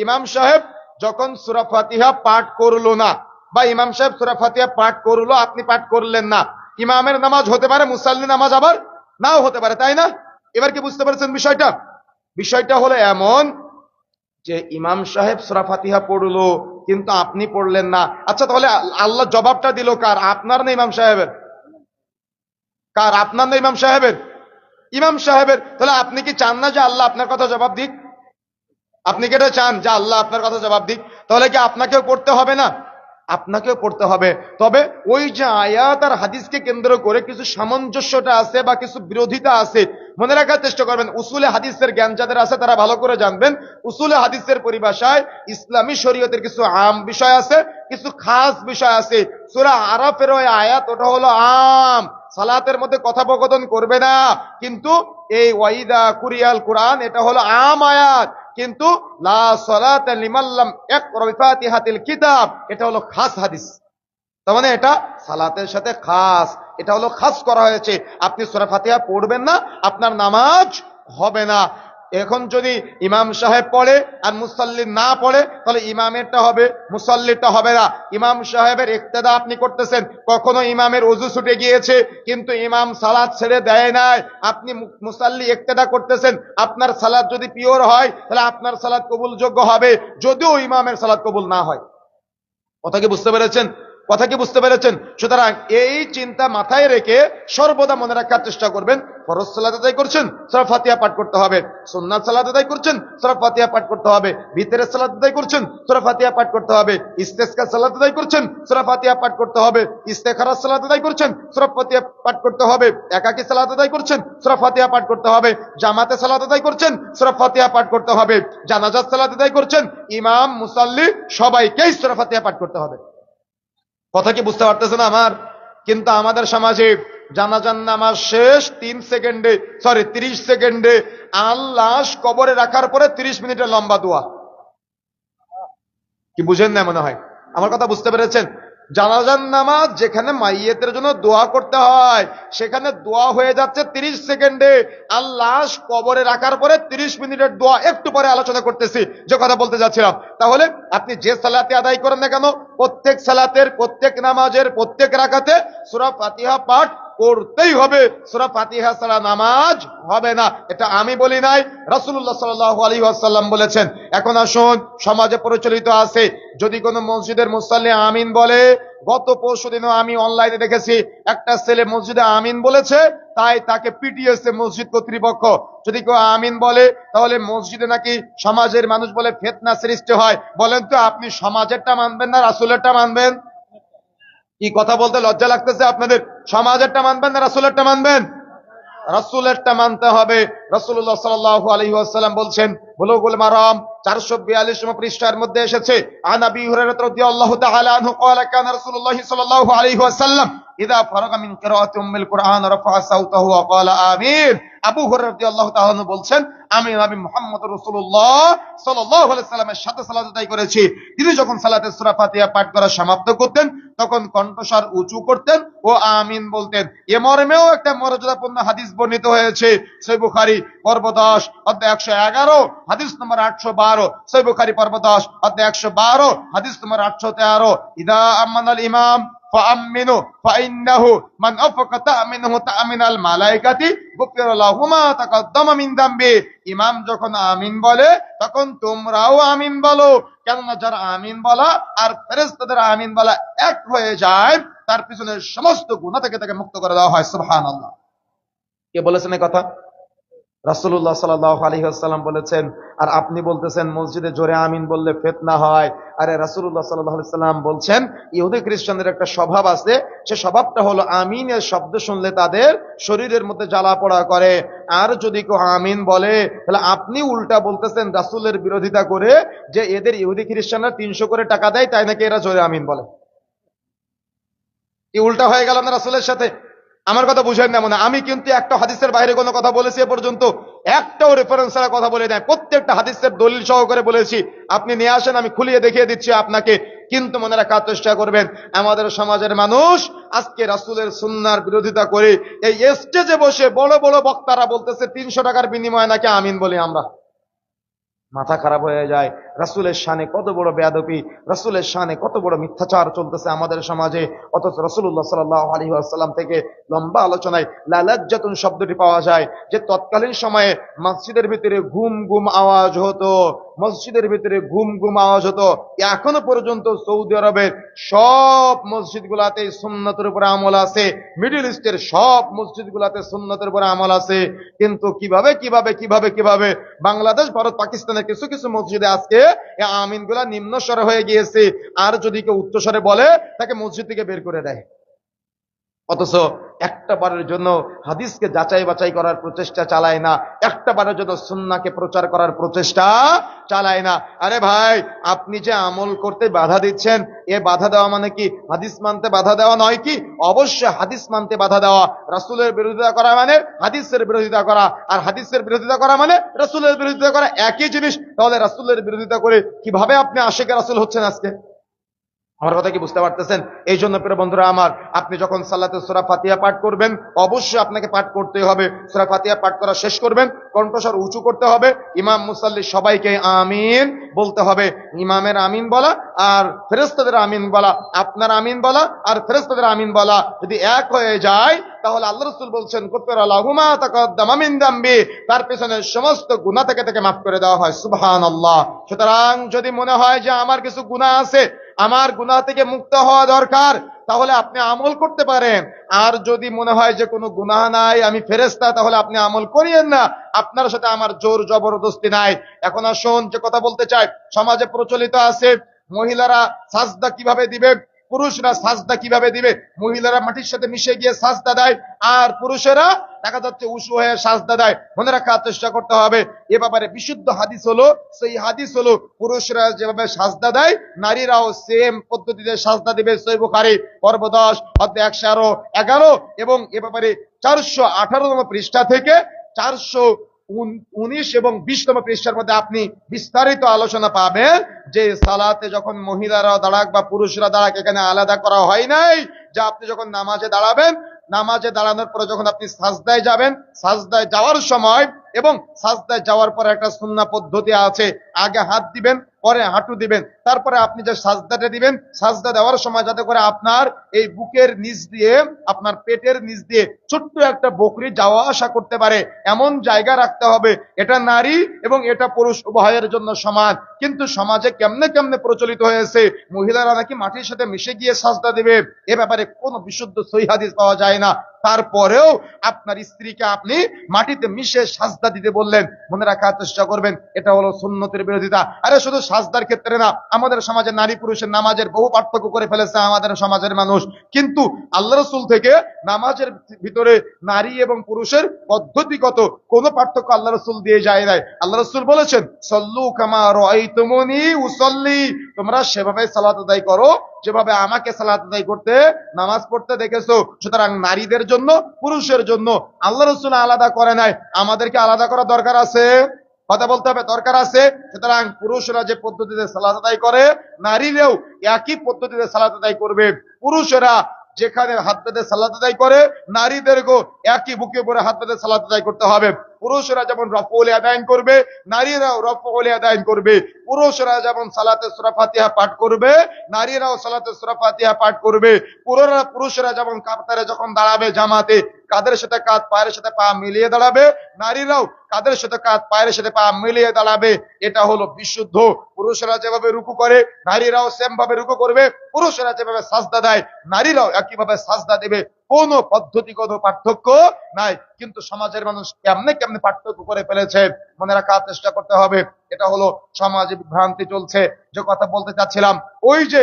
ইমাম সাহেব যখন সূরা ফাতিহা পাঠ করলো না, বা ইমাম সাহেব সূরা ফাতিহা পাঠ করলো, আপনি পাঠ করলেন না, ইমামের নামাজ হতে পারে, মুসাল্লি নামাজ আবার নাও হতে পারে, তাই না? এবার কি বুঝতে পারছেন বিষয়টা? বিষয়টা হলো এমন যে ইমাম সাহেব সূরা ফাতিহা পড়লো কিন্তু আপনি পড়লেন না। আচ্ছা, তাহলে আল্লাহ জবাবটা দিল কার? আপনার না ইমাম সাহেবের? কার? আপনার না ইমাম সাহেবের? ইমাম সাহেবের। তাহলে আপনি কি চান না যে আল্লাহ আপনার কথা জবাব দিক? আপনি কি এটা চান যে আল্লাহ আপনার কথা জবাব দিক? তাহলে কি আপনাকেও পড়তে হবে না? আপনাকেও পড়তে হবে। তবে ওই যে আয়াত আর হাদিসকে কেন্দ্র করে কিছু সামঞ্জস্যতা আছে বা কিছু বিরোধিতা আছে, মনে রাখার চেষ্টা করবেন। উসুলে হাদিসের জ্ঞান যাদের আছে তারা ভালো করে জানবেন, উসুলে হাদিসের পরিভাষায় ইসলামী শরীয়তের কিছু আম বিষয় আছে, কিছু খাস বিষয় আছে। সূরা আরাফের ওই আয়াত, ওটা হলো আম, সালাতের মধ্যে কথোপকথন করবে না। কিন্তু এই ওয়াইদা কুরিয়াল কোরআন, এটা হলো আম আয়াত, কিন্তু লা সালাতা লিমান লাম ইয়াকরা বিফাতিহাতিল কিতাব, এটা হলো খাস হাদিস। তার মানে এটা সালাতের সাথে খাস, এটা হলো খাস করা হয়েছে। আপনি সূরা ফাতিহা পড়বেন না, আপনার নামাজ হবে না। এখন যদি ইমাম সাহেব পড়ে আর মুসাল্লি না পড়ে, তাহলে ইমামেরটা হবে, মুসাল্লিরটা হবে না। ইমাম সাহেবের ইক্তেদা আপনি করতেছেন, কখনো ইমামের ওযু ছুটে গিয়েছে কিন্তু ইমাম সালাত ছেড়ে দেয় নাই, আপনি মুসাল্লি ইক্তেদা করতেছেন, আপনার সালাত যদি পিওর হয় তাহলে আপনার সালাত কবুলযোগ্য হবে, যদিও ইমামের সালাত কবুল না হয়। কথা কি বুঝতে পেরেছেন? কথা কি বুঝতে পেরেছেন? সুতরাং এই চিন্তা মাথায় রেখে সর্বদা মনে রাখার চেষ্টা করবেন, ফরজ সালাত আদায় করছেন সূরা ফাতিহা পাঠ করতে হবে, সুন্নাত সালাত আদায় করছেন সূরা ফাতিহা পাঠ করতে হবে, ভিতরের সালাত আদায় করছেন সূরা ফাতিহা পাঠ করতে হবে, ইস্তেসকা সালাত আদায় করছেন সূরা ফাতিহা পাঠ করতে হবে, ইস্তেখারার সালাত আদায় করছেন সূরা ফাতিহা পাঠ করতে হবে, একাকী সালাত আদায় করছেন সূরা ফাতিহা পাঠ করতে হবে, জামাতে সালাত আদায় করছেন সূরা ফাতিহা পাঠ করতে হবে, জানাজাত সালাত আদায় করছেন, ইমাম মুসাল্লি সবাইকেই সূরা ফাতিহা পাঠ করতে হবে। কথা কি বুঝতে পারতেছেন আমার? কিন্তু আমাদের সমাজে জানাজার নামাজ শেষ 30 সেকেন্ডে আল্লাহ কবরে রাখার পরে 30 মিনিটের লম্বা দোয়া। কি বুঝেন না মনে হয়? আমার কথা বুঝতে পেরেছেন? জানাজার নামাজ যেখানে মাইয়েতের জন্য দোয়া করতে হয়, সেখানে দোয়া হয়ে যাচ্ছে 30 সেকেন্ডে, আর লাশ কবরে রাখার পরে 30 মিনিটের দোয়া একটু পরে আলোচনা করতেছি, যে কথা বলতে যাচ্ছিলাম। তাহলে আপনি যে সালাতে আদায় করেন না কেন, প্রত্যেক সালাতের, প্রত্যেক নামাজের, প্রত্যেক রাকাতে সূরা ফাতিহা পাঠ করতেই হবে। সূরা ফাতিহা ছাড়া নামাজ হবে না। এটা আমি বলি নাই, রাসূলুল্লাহ সাল্লাল্লাহু আলাইহি ওয়াসাল্লাম বলেছেন। এখন আসুন, সমাজে প্রচলিত আছে, যদি কোনো মসজিদের মুসাল্লি আমিন বলে, গত পরশুদিনও আমি অনলাইনে দেখেছি একটা ছেলে মসজিদে আমিন বলেছে, তাই তাকে পিটিয়েছে মসজিদ কর্তৃপক্ষ। যদি কেউ আমিন বলে, তাহলে মসজিদে নাকি সমাজের মানুষ বলে ফিতনা সৃষ্টি হয়। বলেন তো, আপনি সমাজেরটা মানবেন না রাসূলেরটা মানবেন? কি কথা বলতে লজ্জা লাগতেছে আপনাদের? সমাজেরটা মানবেন না রাসূলেরটা মানবেন? রাসূলেরটা মানতে হবে। রাসূলুল্লাহ সাল্লাল্লাহু আলাইহি ওয়াসাল্লাম বলছেন, বুলুগুল মারাম 442 নম্বর পৃষ্ঠার মধ্যে এসেছে, আন আবি হুরায়রা রাদিয়াল্লাহু তাআলা আনহু ক্বালা কানা রাসূলুল্লাহ সাল্লাল্লাহু আলাইহি ওয়াসাল্লাম ইযা ফারাগা মিন কিরাআতি উম্মিল কুরআন রাফা'a সাওতাহু ওয়া ক্বালা আমিন। আবু হুরায়রা রাদিয়াল্লাহু তাআলা আনহু বলছেন, আমি নবী মুহাম্মদ রাসূলুল্লাহ সাল্লাল্লাহু আলাইহি ওয়াসাল্লামের সাথে সালাত আদায় করেছি। তিনি যখন সালাতে সূরা ফাতিহা পাঠ করা সমাপ্ত করতেন, তখন কণ্ঠস্বর উঁচু করতেন ও আমিন বলতেন। এ মর্মেও একটা মর্যাদাপূর্ণ হাদিস বর্ণিত হয়েছে সহিহ বুখারী পর্ব 10 অধ্যায় 111, হাদিস নম্বর 812, সহিহ বুখারী পর্ব 10 অধ্যায় 112, হাদিস নম্বর 813, ইদা আমানাল ইমাম ফাআমিনু ফাইন্নাহু মান আফাকা তা'মিনুহু তা'মিনাল মালাইকাতি গুফিরা লাহু মা তাকাদ্দামা মিন যামবি। ইমাম যখন আমিন বলে, তখন তোমরাও আমিন বলো, কেননা যারা আমিন বলা আর ফেরেশতাদের আমিন বলা এক হয়ে যায়, তার পিছনে সমস্ত গুনাহ থেকে তাকে মুক্ত করে দেওয়া হয়। সুবহানাল্লাহ। কে বলেছেন এই কথা? রাসূলুল্লাহ সাল্লাল্লাহু আলাইহি ওয়াসাল্লাম বলেছেন। আর আপনি বলতেছেন মসজিদে জোরে আমিন বললে ফিতনা হয়। আরে রাসূলুল্লাহ সাল্লাল্লাহু আলাইহি ওয়াসাল্লাম বলছেন, ইহুদি খ্রিস্টানদের একটা স্বভাব আছে, সে স্বভাবটা হলো আমিনের শব্দ শুনলে তাদের শরীরের মধ্যে জ্বালা পোড়া করে। আর যদি কেউ আমিন বলে, তাহলে আপনি উল্টা বলতেছেন রাসূলের বিরোধিতা করে, যে এদের ইহুদি খ্রিস্টানরা 300 করে টাকা দেয়, তাই নাকি এরা জোরে আমিন বলে। কি উল্টা হয়ে গেল না রাসূলের সাথে? আমার কথা বুঝেন না মনে? আমি কিন্তু একটা হাদিসের বাইরে কোনো কথা বলেছি এ পর্যন্ত? একটাও রেফারেন্স ছাড়া কথা বলে নাই, প্রত্যেকটা হাদিসের দলিল সহকারে বলেছি। আপনি নিয়ে আসেন, আমি খুলিয়ে দেখিয়ে দিচ্ছি আপনাকে। কিন্তু মনে রাখার চেষ্টা করবেন, আমাদের সমাজের মানুষ আজকে রাসূলের সুন্নাহর বিরোধিতা করে এই স্টেজে বসে বড় বড় বক্তারা বলতেছে 300 টাকার বিনিময়ে নাকি আমিন বলি আমরা। মাথা খারাপ হয়ে যায়। রাসূলের শানে কত বড় বেয়াদবি, রাসূলের শানে কত বড় মিথ্যাচার চলতেছে আমাদের সমাজে। অথচ রাসূলুল্লাহ সাল্লাল্লাহু আলাইহি ওয়াসাল্লাম থেকে লম্বা আলোচনায় লা লাজ্জাতুন শব্দটি পাওয়া যায়, যে তৎকালীন সময়ে মসজিদের ভিতরে ঘুম ঘুম আওয়াজ হতো, মসজিদের ভিতরে ঘুম ঘুম আওয়াজ হতো। এখনো পর্যন্ত সৌদি আরবের সব মসজিদগুলাতে সুন্নতের উপর আমল আছে, মিডল ইস্টের সব মসজিদগুলাতে সুন্নতের উপর আমল আছে। কিন্তু কিভাবে কিভাবে কিভাবে কিভাবে বাংলাদেশ, ভারত, পাকিস্তানের কিছু কিছু মসজিদে আজকে এই আমিন গুলা নিম্ন স্বরে হয়ে গিয়েছে। আর যদি কেউ উচ্চ স্বরে বলে, তাকে মসজিদ থেকে বের করে দেয়। অথচ একটা বারের জন্য হাদিসকে যাচাই বাছাই করার প্রচেষ্টা চালায় না, একটা বারের জন্য সুন্নাহকে প্রচার করার প্রচেষ্টা চালায় না। আরে ভাই, আপনি যে আমল করতে বাধা দিচ্ছেন, এ বাধা দেওয়া মানে কি হাদিস মানতে বাধা দেওয়া নয় কি? অবশ্যই হাদিস মানতে বাধা দেওয়া। রাসূলের বিরোধিতা করা মানে হাদিসের বিরোধিতা করা, আর হাদিসের বিরোধিতা করা মানে রাসূলের বিরোধিতা করা, একই জিনিস। তাহলে রাসূলের বিরোধিতা করে কিভাবে আপনি আশিকে রাসূল হচ্ছেন আজকে? আমার কথা কি বুঝতে পারতেছেন? এই জন্য প্রিয় বন্ধুরা আমার, আপনি যখন সালাতে সূরা ফাতিহা পাঠ করবেন, অবশ্যই আপনাকে পাঠ করতে হবে। সূরা ফাতিহা পাঠ করা শেষ করবেন, কণ্ঠস্বর উঁচু করতে হবে, ইমাম মুসাল্লি সবাইকে আমিন বলতে হবে। ইমামের আমিন বলা আর ফেরেশতাদের আমিন বলা, আপনার আমিন বলা আর ফেরেশতাদের আমিন বলা যদি এক হয়ে যায়, তাহলে আল্লাহ রাসূল বলছেন গুফিরা লাহু মা তাকাদ্দামা মিন যামবি, তার পেছনে সমস্ত গুনাহ থেকে তাকে মাফ করে দেওয়া হয়। সুবহানাল্লাহ। সুতরাং যদি মনে হয় যে আমার কিছু গুনাহ আছে, আমার গুনাহ থেকে মুক্ত হওয়া দরকার, তাহলে আপনি আমল করতে পারেন। আর যদি মনে হয় যে কোনো গুনাহ নাই, আমি ফেরেশতা, তাহলে আপনি আমল করিয়েন না। আপনার সাথে আমার জোর জবরদস্তি নাই। এখন আসুন, যে কথা বলতে চাই, সমাজে প্রচলিত আছে মহিলারা সাজদা কিভাবে দিবে, পুরুষরা সাজদা কিভাবে দিবে। মহিলারা মাটির সাথে মিশে গিয়ে সাজদা দেয়, আর পুরুষেরা দেখা যাচ্ছে উঁচু হয়ে সাজদা দেয়। মনে রাখার চেষ্টা করতে হবে, এ ব্যাপারে বিশুদ্ধ হাদিস হলো, সেই হাদিস হলো পুরুষরা যেভাবে সাজদা দেয়, নারীরাও সেম পদ্ধতিতে সাজদা দিবে। সহিহ বুখারী পর্ব 10 অধ্যায় 111 এবং এ ব্যাপারে 418 নম্বর পৃষ্ঠা থেকে 19 এবং 20তম পৃষ্ঠার মধ্যে আপনি বিস্তারিত আলোচনা পাবেন যে সালাতে যখন মহিলারা দাঁড়াক বা পুরুষরা দাঁড়াক এখানে আলাদা করা হয় নাই, যে আপনি যখন নামাজে দাঁড়াবেন, নামাজে দাঁড়ানোর পরে যখন আপনি সাজদায় যাবেন, সাজদায় যাওয়ার সময় এবং সাজদায় যাওয়ার পরে একটা সুন্নাহ পদ্ধতি আছে, আগে হাত দিবেন, পরে হাঁটু দিবেন, তারপরে আপনি যে সাজদাটা দিবেন, সাজদা দেওয়ার সময় যাতে করে আপনার এই বুকের নিচ দিয়ে, আপনার পেটের নিচ দিয়ে ছোট্ট একটা বকরি যাওয়া আসা করতে পারে এমন জায়গা রাখতে হবে। এটা নারী এবং এটা পুরুষ উভয়ের জন্য সমান। কিন্তু সমাজে কেমনে কেমনে প্রচলিত হয়েছে মহিলারা নাকি মাটির সাথে মিশে গিয়ে সাজদা দেবে, এ ব্যাপারে কোনো বিশুদ্ধ সহিহ হাদিস পাওয়া যায় না। তারপরেও আপনার স্ত্রীকে আপনি মাটিতে মিশে সাজদা দিতে বললেন, মনে রাখার চেষ্টা করবেন এটা হলো সুন্নতের বিরোধিতা। আরে শুধু সাজদার ক্ষেত্রে না, আমাদের সমাজে নারী পুরুষের নামাজের বহু পার্থক্য করে ফেলেছে আমাদের সমাজের মানুষ। কিন্তু আল্লাহ রাসূল থেকে নামাজের ভিতরে নারী এবং পুরুষের পদ্ধতিগত কোনো পার্থক্য আল্লাহ রাসূল দিয়ে যায় নাই। আল্লাহ রাসূল বলেছেন, সল্লু কামা রাআইতুমুনি উসাল্লি, তোমরা সেভাবে সালাত আদায় করো যেভাবে আমাকে সালাত আদায় করতে, নামাজ পড়তে দেখেছো। সুতরাং নারীদের জন্য পুরুষের জন্য আল্লাহ রাসূল আলাদা করে নাই, আমাদেরকে আলাদা করা দরকার আছে? কথা বলতে হবে, দরকার আছে। সুতরাং পুরুষরা যে পদ্ধতিতে সালাত আদায় করে, নারীরাও একই পদ্ধতিতে সালাত আদায় করবে। পুরুষেরা যেখানে হাত পেতে সালাত আদায় করে, নারীদেরকেও একই বুকে পরে হাত পেতে সালাত আদায় করতে হবে। পুরুষরা যেমন রফউল আদায়ন করবে, নারীরাও রফউল আদায়ন করবে। পুরুষরা যেমন সালাতে সূরা ফাতিহা পাঠ করবে, নারীরাও সালাতে সূরা ফাতিহা পাঠ করবে। পুরুষরা যেমন কাতারে যখন দাঁড়াবে জামাতে, কাদের সাথে কাঁধ, পায়ের সাথে পা মিলিয়ে দাঁড়াবে, নারীরাও কাদের সাথে কাঁধ, পায়ের সাথে পা মিলিয়ে দাঁড়াবে। এটা হলো বিশুদ্ধ। পুরুষরা যেভাবে রুকু করে, নারীরাও সেম ভাবে রুকু করবে। পুরুষরা যেভাবে সাজদা দেয়, নারীরাও একইভাবে সাজদা দেবে। কোনো পদ্ধতিগত পার্থক্য নাই। কিন্তু সমাজের মানুষ কেমনে কেমনে পার্থক্য করে ফেলেছে, মনে রাখার চেষ্টা করতে হবে। এটা হলো সমাজে বিভ্রান্তি চলছে। যে কথা বলতে চাচ্ছিলাম, ওই যে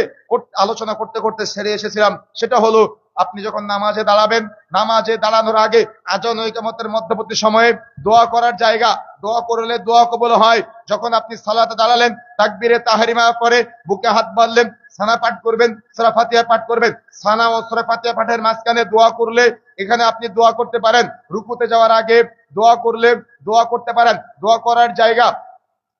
আলোচনা করতে করতে সেরে এসেছিলাম, সেটা হলো আপনি যখন নামাজে দাঁড়াবেন, নামাজে দাঁড়ানোর আগে আজান ও ইকামতের মধ্যবর্তী সময়ে দোয়া করার জায়গা, দোয়া করলে দোয়া কবুল হয়। যখন আপনি সালাতে দাঁড়ালেন, তাকবীরে তাহরিমা পরে বুকে হাত বাঁধলেন, সানা পাঠ করবেন, সূরা ফাতিহা পাঠ করবেন। সানা ও সূরা ফাতিহা পাঠের মাঝখানে দোয়া করলে এখানে আপনি দোয়া করতে পারেন। রুকুতে যাওয়ার আগে দোয়া করলে দোয়া করতে পারেন। দোয়া করার জায়গা,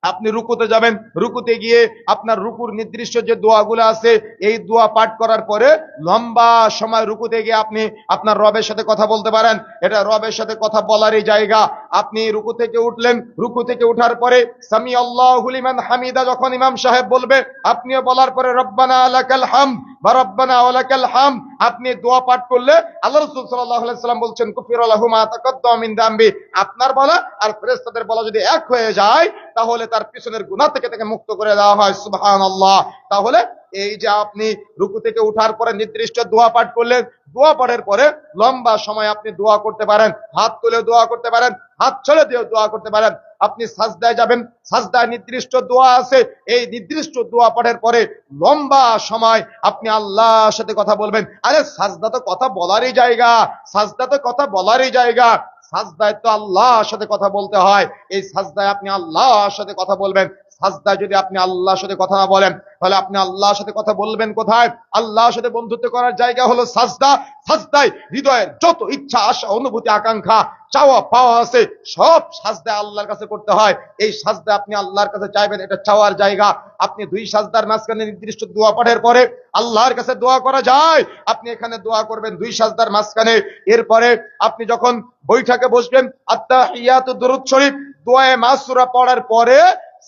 আপনি রুকুতে যাবেন, রুকুতে গিয়ে আপনার রুকুর নির্দিষ্ট যে দোয়াগুলো আছে, এই দোয়া পাঠ করার পরে লম্বা সময় রুকুতে গিয়ে আপনি আপনার রবের সাথে কথা বলতে পারেন। এটা রবের সাথে কথা বলারই জায়গা। আপনি রুকু থেকে উঠলেন, রুকু থেকে উঠার পরে সামি আল্লাহু লিমান হামিদা যখন ইমাম সাহেব বলবে, আপনিও বলার পরে রব্বানা লাকাল হামদ বা রব্বানা ওয়া লাকাল হামদ আপনি দোয়া পাঠ করলে আল্লাহ রাসূল সাল্লাল্লাহু আলাইহি ওয়াসাল্লাম বলছেন, কুফিরা লাহু মা তাকাদ্দামা মিন যামবি, আপনার বলা আর ফেরেশতাদের বলা যদি এক হয়ে যায়, তাহলে তার পিছনের গুনাহ থেকে তাকে মুক্ত করে দেওয়া হয়। সুবহানাল্লাহ। তাহলে এই যে আপনি রুকু থেকে উঠার পরে নির্দিষ্ট দোয়া পাঠ করলেন, দোয়া পাঠের পরে লম্বা সময় আপনি দোয়া করতে পারেন, হাত তুলে দোয়া করতে পারেন, হাত ছেড়ে দিয়ে দোয়া করতে পারেন। আপনি সাজদায় যাবেন, সাজদায় নির্দিষ্ট দোয়া আছে, এই নির্দিষ্ট দোয়া পাঠের পরে লম্বা সময় আপনি আল্লাহর সাথে কথা বলবেন। আরে সাজদা তো কথা বলারই জায়গা, সাজদা তো কথা বলারই জায়গা। সাজদায় তো আল্লাহর সাথে কথা বলতে হয়। এই সাজদায় আপনি আল্লাহর সাথে কথা বলবেন। সাজদায় যদি আপনি আল্লাহর সাথে কথা না বলেন, তাহলে আপনি আল্লাহর সাথে কথা বলবেন কোথায়? আল্লাহর সাথে বন্ধুত্ব করার জায়গা হলো সাজদা। সাজদায় হৃদয়ের যত ইচ্ছা, আশা, অনুভূতি, আকাঙ্ক্ষা, চাওয়া পাওয়া আছে, সব সাজদায় আল্লাহর কাছে করতে হয়। এই সাজদায় আপনি আল্লাহর কাছে চাইবেন, এটা চাওয়ার জায়গা। আপনি দুই সাজদার মাঝখানে নির্দিষ্ট দোয়া পাঠের পরে আল্লাহর কাছে দোয়া করা যায়, আপনি এখানে দোয়া করবেন দুই সাজদার মাঝখানে। এরপরে আপনি যখন বৈঠকে বসবেন, আত্তাহিয়াতু দুরূদ শরীফ দোয়ায়ে মাসুরা পড়ার পরে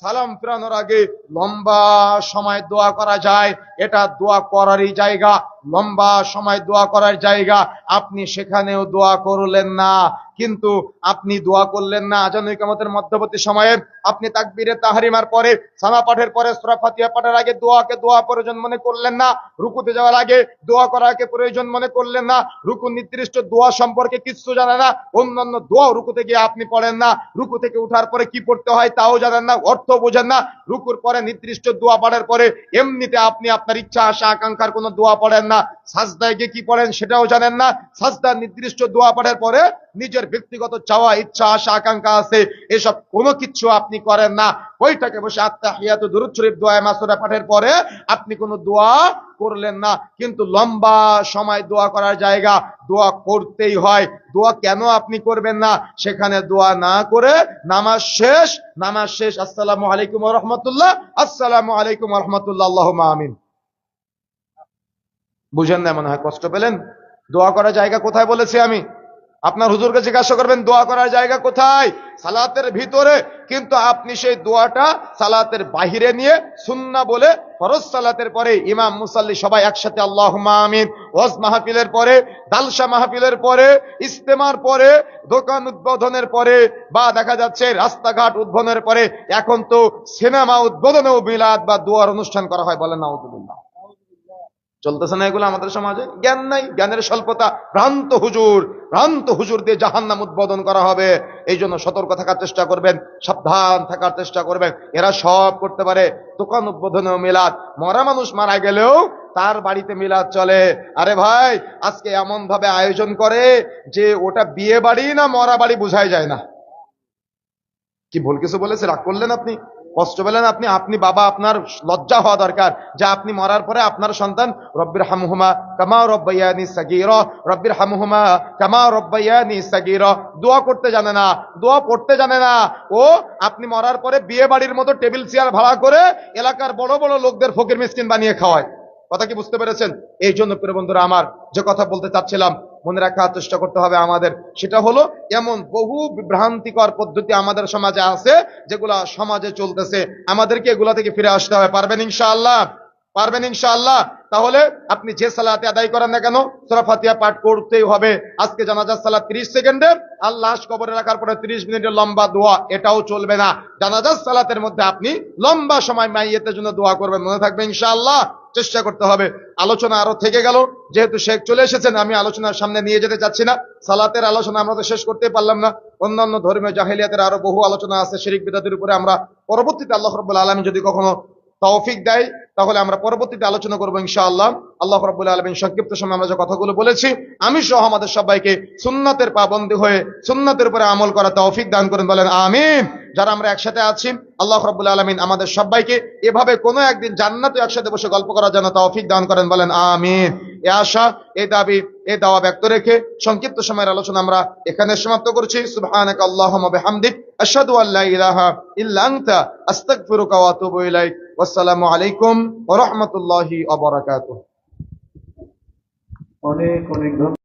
সালাম ফিরানোর আগে লম্বা সময় দোয়া করা যায়। এটা দোয়া করারই জায়গা, লম্বা সময় দোয়া করার জায়গা। আপনি সেখানেও দোয়া করলেন না, কিন্তু আপনি দোয়া করলেন না আযান ও ইকামতের মধ্যবর্তী সময়ে। আপনি তাকবীরে তাহরিমার পরে, সানা পাঠের পরে, সূরা ফাতিহা পাঠের আগে দোয়াকে দোয়া প্রয়োজন মনে করলেন না। রুকুতে যাওয়ার আগে দোয়া করাকে প্রয়োজন মনে করলেন না। রুকু নির্দিষ্ট দোয়া সম্পর্কে কিছু জানেন না, অন্যান্য দোয়া রুকুতে গিয়ে আপনি পড়েন না। রুকু থেকে উঠার পরে কি পড়তে হয় তাও জানেন না, অর্থ বোঝেন না। রুকুর পরে নির্দিষ্ট দোয়া পড়ার পরে এমনিতে আপনি আপনার ইচ্ছা, আশা, আকাঙ্ক্ষার কোনো দোয়া পড়েন না। না, সাজদায় গিয়ে কি পড়েন সেটাও জানেন না, সাজদার নির্দিষ্ট দোয়া পাঠের পরে নিজের ব্যক্তিগত চাওয়া ইচ্ছা আশা আকাঙ্ক্ষা আছে এসব কোনো কিছু আপনি করেন না। বৈঠকে বসে আত্তাহিয়াতু দুরূদ শরীফ দোয়া মাসুরা পাঠের পরে আপনি কোনো দোয়া করলেন না, কিন্তু লম্বা সময় দোয়া করার জায়গা, দোয়া করতেই হয়। দোয়া কেন আপনি করবেন না? সেখানে দোয়া না করে নামাজ শেষ আসসালামু আলাইকুম ওয়া রাহমাতুল্লাহ, আসসালামু আলাইকুম ওয়া রাহমাতুল্লাহ, আল্লাহুম্মা আমিন। বুঝেন না মনে হয়, কষ্ট পেলেন? দোয়া করার জায়গা কোথায় বলেছি আমি? আপনার হুজুরকে জিজ্ঞাসা করবেন দোয়া করার জায়গা কোথায়, সালাতের ভিতরে, কিন্তু আপনি সেই দোয়াটা সালাতের বাহিরে নিয়ে সুন্নাহ বলে ফরজ সালাতের পরে ইমাম মুসাল্লি সবাই একসাথে আল্লাহুম্মা আমিন, ওয়াজ মাহফিলের পরে, দালসা মাহফিলের পরে, ইস্তেমার পরে, দোকান উদ্বোধনের পরে, বা দেখা যাচ্ছে রাস্তাঘাট উদ্বোধনের পরে, এখন তো সিনেমা উদ্বোধনেও মিলাদ বা দোয়ার অনুষ্ঠান করা হয়, বলেন নাউযুবিল্লাহ। চলতেছে না এগুলো আমাদের সমাজে? জ্ঞান নাই, জ্ঞানের স্বল্পতা, ভ্রান্ত হুজুর দিয়ে জাহান্নাম উদ্বোধন করা হবে। এই জন্য সতর্ক থাকার চেষ্টা করবেন, সাবধান থাকার চেষ্টা করবেন। এরা সব করতে পারে, দোকান উদ্বোধনেও মিলাদ, মরা মানুষ মারা গেলেও তার বাড়িতে মিলাদ চলে। আরে ভাই, আজকে এমন ভাবে আয়োজন করে যে ওটা বিয়ে বাড়ি না মরা বাড়ি বোঝাই যায় না। কি ভুল কিছু বলেছে? রাগ করলেন আপনি? কষ্ট পেলেন আপনি? আপনি বাবা, আপনার লজ্জা হওয়া দরকার যে আপনি মরার পরে আপনার সন্তান রব্বির হামহুমা কামা রব্বায়ানি সাগীরা, রব্বির হামহুমা কামা রব্বায়ানি সাগীরা দোয়া করতে জানে না, দোয়া পড়তে জানে না। ও আপনি মরার পরে বিয়ে বাড়ির মতো টেবিল চেয়ার ভাড়া করে এলাকার বড় বড় লোকদের ফকির মিসকিন বানিয়ে খাওয়ায়। কথা কি বুঝতে পেরেছেন? এই জন্য প্রিয় বন্ধুরা আমার, যে কথা বলতে চাচ্ছিলাম মনে রাখার চেষ্টা করতে হবে আমাদের, সেটা হলো এমন বহু বিভ্রান্তিকর পদ্ধতি আমাদের সমাজে আছে যেগুলা সমাজে চলতেছে, আমাদেরকে এগুলা থেকে ফিরে আসতে হবে। পারবেন ইনশাআল্লাহ? পারবেন ইনশাআল্লাহ? তাহলে আপনি যে সালাতে আদায় করেন না কেন সূরা ফাতিহা পাঠ করতেই হবে। আজকে জানাজার সালাত 30 সেকেন্ডের আর লাশ কবরে রাখার পরে 30 মিনিটের লম্বা দোয়া, এটাও চলবে না। জানাজার সালাতের মধ্যে আপনি লম্বা সময় মাইয়িতের জন্য দোয়া করবেন, মনে থাকবে ইনশাআল্লাহ। চেষ্টা করতে হবে। আলোচনা আরো থেকে গেল, যেহেতু শেখ চলে এসেছেন আমি আলোচনার সামনে নিয়ে যেতে চাচ্ছি না। সালাতের আলোচনা আমরা তো শেষ করতে পারলাম না, অন্যান্য ধর্মীয় জাহেলিয়াতের আরো বহু আলোচনা আছে, শিরক বিদআতের উপরে আমরা পরবর্তীতে আল্লাহ রাব্বুল আলামিন যদি কখনো তৌফিক দেয় তাহলে আমরা পরবর্তীতে আলোচনা করবো ইনশাআল্লাহ। আল্লাহ রাব্বুল আলামিন সংক্ষিপ্ত সময় আমরা যে কথাগুলো বলেছি আমি সহ আমাদের সবাইকে সুন্নাতের পাবন্দী হয়ে সুন্নাতের উপরে আমল করা তৌফিক দান করেন, বলেন আমিন। যারা আমরা একসাথে আছি আল্লাহ রাব্বুল আলামিন আমাদের সবাইকে এভাবে কোনো একদিন জান্নাতে একসাথে বসে গল্প করার জন্য তৌফিক দান করেন, বলেন আমিন। এই আশা, এই দাবি, এই দাওয়া ব্যক্ত রেখে সংক্ষিপ্ত সময়ের আলোচনা আমরা এখানে সমাপ্ত করছি। সুবহানাকা আল্লাহুম্মা বিহামদিক আশহাদু আল্লা ইলাহা ইল্লা আনতা আস্তাগফিরুকা ওয়া আতুবু ইলাইক। ওয়াসসালামু আলাইকুম ওয়া রাহমাতুল্লাহি ওয়া বারাকাতুহু। অনেক অনেক ধন্যবাদ।